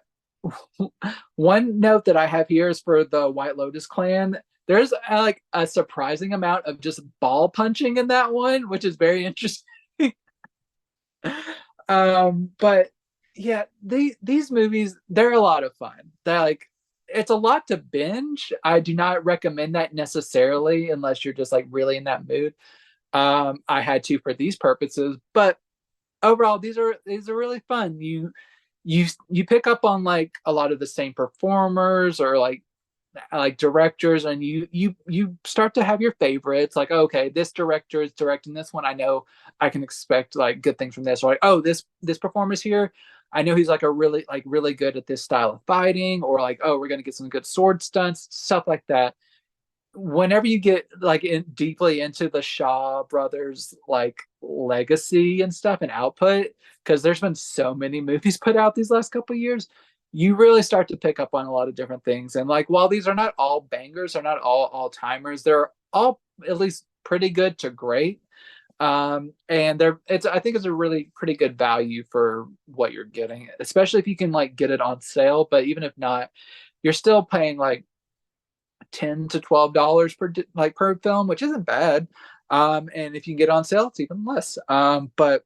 note that I have here is for the White Lotus clan. There's like a surprising amount of just ball punching in that one, which is very interesting. But yeah, these movies, they're a lot of fun. They're like, it's a lot to binge. I do not recommend that necessarily unless you're just like really in that mood. I had to for these purposes, but overall, these are really fun. You pick up on like a lot of the same performers or like directors, and you start to have your favorites. Like, okay, this director is directing this one. I know I can expect like good things from this. Or like, oh, this performer's here. I know he's like a really good at this style of fighting, or like, oh, we're gonna get some good sword stunts, stuff like that. Whenever you get like deeply into the Shaw brothers like legacy and stuff and output, because there's been so many movies put out these last couple of years, you really start to pick up on a lot of different things. And like, while these are not all bangers, they're not all timers, they're all at least pretty good to great. And I think it's a really pretty good value for what you're getting, especially if you can like get it on sale. But even if not, you're still paying like $10 to $12 per film, which isn't bad. And if you can get on sale, it's even less. But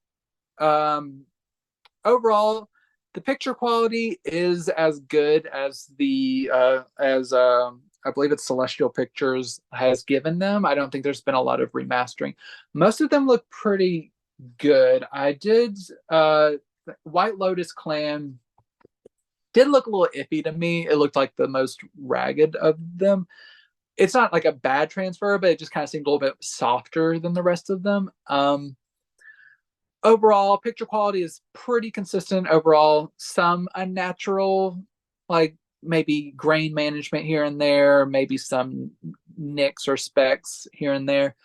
overall, the picture quality is as good as the as I believe it's Celestial Pictures has given them. I don't think there's been a lot of remastering. Most of them look pretty good. I did White Lotus Clan did look a little iffy to me. It looked like the most ragged of them. It's not like a bad transfer, but it just kind of seemed a little bit softer than the rest of them. Overall, picture quality is pretty consistent. Overall, some unnatural, like maybe grain management here and there, maybe some nicks or specks here and there.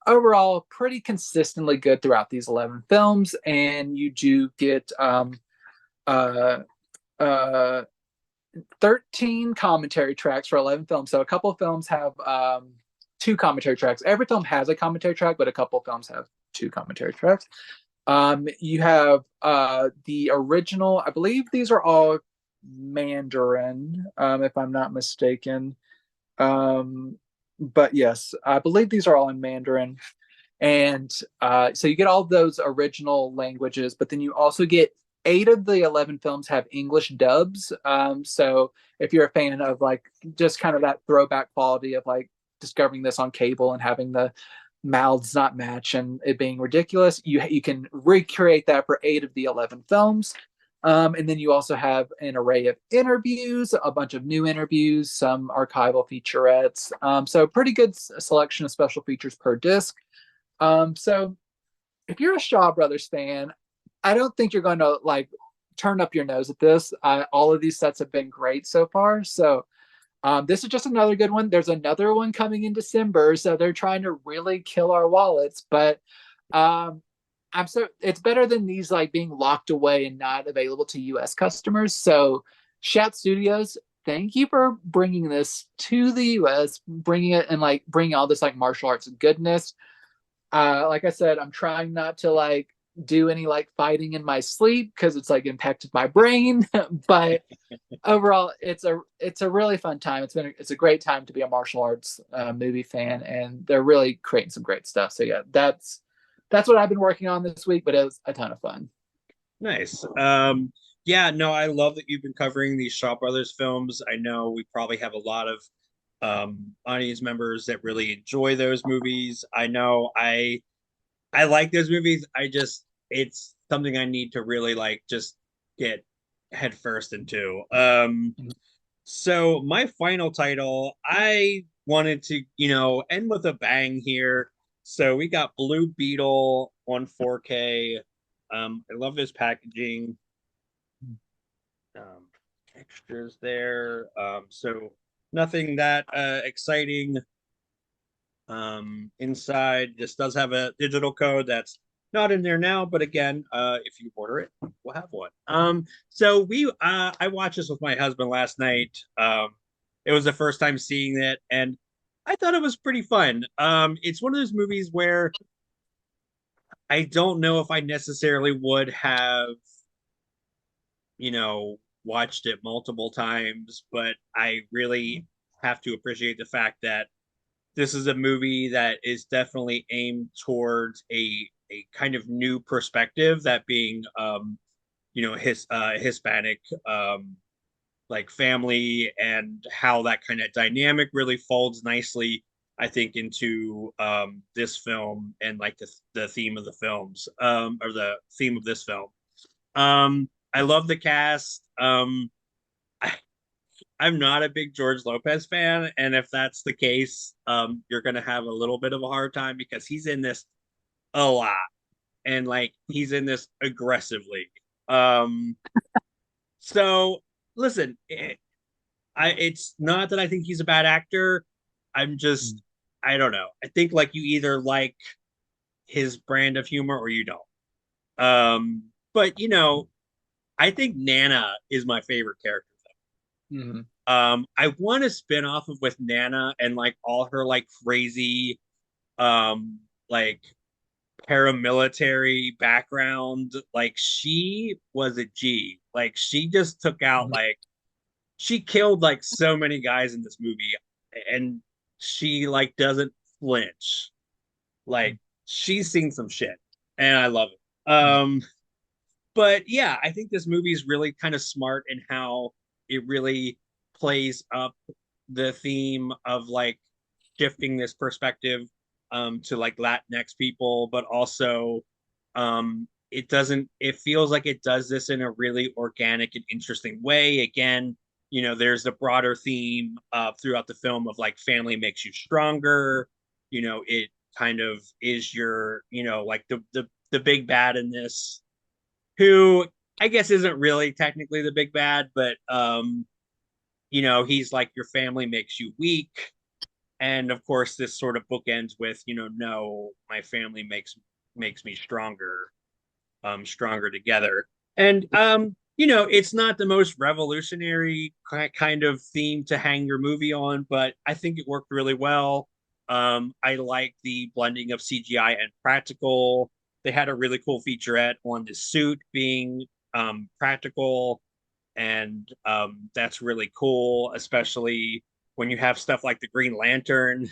Overall, pretty consistently good throughout these 11 films, and you do get uh, uh, 13 commentary tracks for 11 films. So a couple of films have two commentary tracks. Every film has a commentary track, but a couple of films have two commentary tracks. You have the original, I believe these are all Mandarin, if I'm not mistaken. But yes, I believe these are all in Mandarin. And so you get all those original languages, but then you also get 8 of the 11 films have English dubs. So if you're a fan of like just kind of that throwback quality of like discovering this on cable and having the mouths not match and it being ridiculous, you can recreate that for 8 of the 11 films. And then you also have an array of interviews, a bunch of new interviews, some archival featurettes. So pretty good selection of special features per disc. So if you're a Shaw Brothers fan, I don't think you're going to like turn up your nose at this. All of these sets have been great so far. So this is just another good one. There's another one coming in December, so they're trying to really kill our wallets. But it's better than these like being locked away and not available to U.S. customers. So Shat Studios, thank you for bringing this to the U.S., bringing it and like bringing all this like martial arts goodness. Like I said, I'm trying not to like do any like fighting in my sleep because it's like impacted my brain. But overall, it's a really fun time. It's a great time to be a martial arts movie fan, and they're really creating some great stuff. So yeah, that's what I've been working on this week, but it was a ton of fun. Nice. Yeah, no, I love that you've been covering these Shaw Brothers films. I know we probably have a lot of audience members that really enjoy those movies. I know I like those movies. It's something I need to really like just get head first into. So my final title, I wanted to, end with a bang here. So we got Blue Beetle on 4K. I love this packaging. Um, Textures there. So nothing that exciting. Inside, this does have a digital code that's not in there now, but again, if you order it, we'll have one. So I watched this with my husband last night. It was the first time seeing it, and I thought it was pretty fun. It's one of those movies where I don't know if I necessarily would have, watched it multiple times, but I really have to appreciate the fact that this is a movie that is definitely aimed towards a kind of new perspective, that being Hispanic like family and how that kind of dynamic really folds nicely, I think, into this film and like the theme of the films, or the theme of this film. I love the cast. I, I'm not a big George Lopez fan, and if that's the case, you're gonna have a little bit of a hard time because he's in this a lot, and like he's in this aggressively. Um, so listen, it's not that I think he's a bad actor. I'm just, I don't know. I think like you either like his brand of humor or you don't. But I think Nana is my favorite character. Mm-hmm. I want to spin off of with Nana and like all her like crazy, like paramilitary background. Like she was a G. Like she just took out like she killed like so many guys in this movie, and she like doesn't flinch. Like she's seen some shit, and I love it. But yeah, I think this movie is really kind of smart in how it really plays up the theme of like shifting this perspective to like Latinx people, but also it feels like it does this in a really organic and interesting way. Again, there's the broader theme throughout the film of like family makes you stronger. It kind of is your, like the big bad in this, who I guess isn't really technically the big bad, but he's like your family makes you weak. And of course, this sort of bookends with, no, my family makes me stronger, stronger together. And it's not the most revolutionary kind of theme to hang your movie on, but I think it worked really well. I like the blending of CGI and practical. They had a really cool featurette on the suit being practical, and that's really cool, especially when you have stuff like the Green Lantern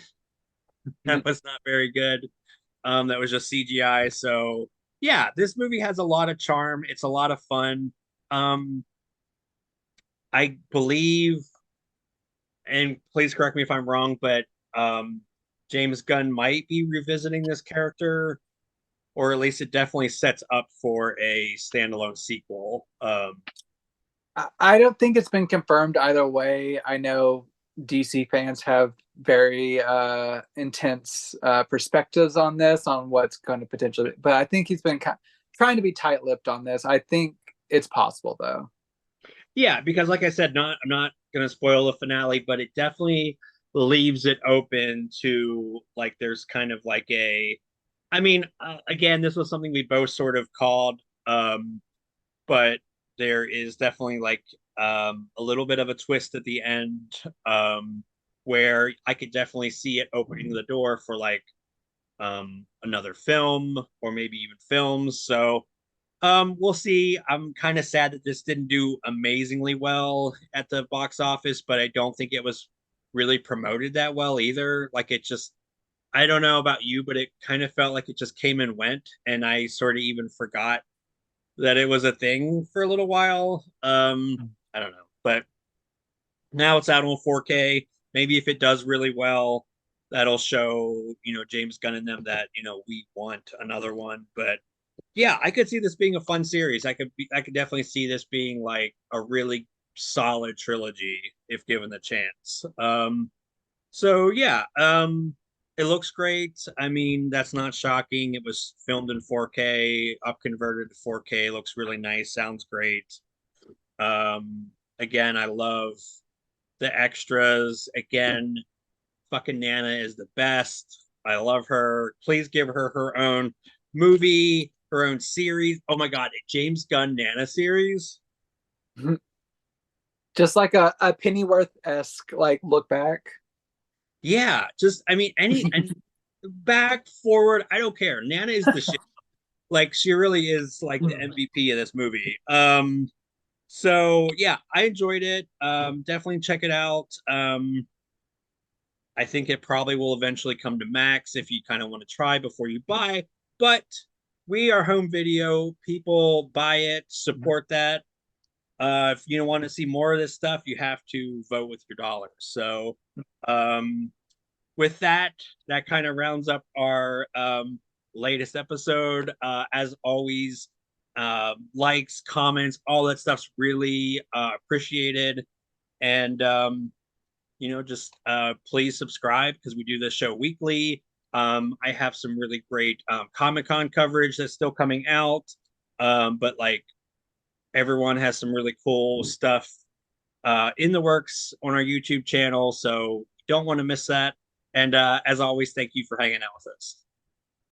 that was not very good. That was just CGI. So yeah, this movie has a lot of charm. It's a lot of fun. Um, I believe, and please correct me if I'm wrong, but um, James Gunn might be revisiting this character, or at least it definitely sets up for a standalone sequel. I don't think it's been confirmed either way. I know DC fans have very intense perspectives on this, on what's going to potentially, but I think he's been trying to be tight-lipped on this. I think it's possible though. Yeah, because like I said, I'm not gonna spoil the finale, but it definitely leaves it open to like there's kind of like I mean, again, this was something we both sort of called, but there is definitely like a little bit of a twist at the end, where I could definitely see it opening the door for like another film or maybe even films. So we'll see. I'm kind of sad that this didn't do amazingly well at the box office, but I don't think it was really promoted that well either. Like it just, I don't know about you, but it kind of felt like it just came and went, and I sort of even forgot that it was a thing for a little while. I don't know, but now it's out on 4K. Maybe if it does really well, that'll show, James Gunn and them that, we want another one. But yeah, I could see this being a fun series. I could definitely see this being like a really solid trilogy if given the chance. So yeah, it looks great. I mean, that's not shocking. It was filmed in 4K, up converted to 4K, looks really nice, sounds great. Again, I love the extras. Again, fucking Nana is the best. I love her. Please give her her own movie, her own series. Oh my god, a James Gunn Nana series. Just like a Pennyworth-esque like look back. Yeah, just I mean any back forward, I don't care. Nana is the shit. Like she really is like the MVP of this movie. So yeah, I enjoyed it. Definitely check it out. I think it probably will eventually come to Max if you kind of want to try before you buy. But we are home video people. Buy it, support that. If you want to see more of this stuff, you have to vote with your dollars. So, um, with that, that kind of rounds up our latest episode. As always, likes, comments, all that stuff's really appreciated. And just please subscribe because we do this show weekly. I have some really great Comic-Con coverage that's still coming out. But like everyone has some really cool stuff in the works on our YouTube channel, so don't want to miss that. And as always, thank you for hanging out with us.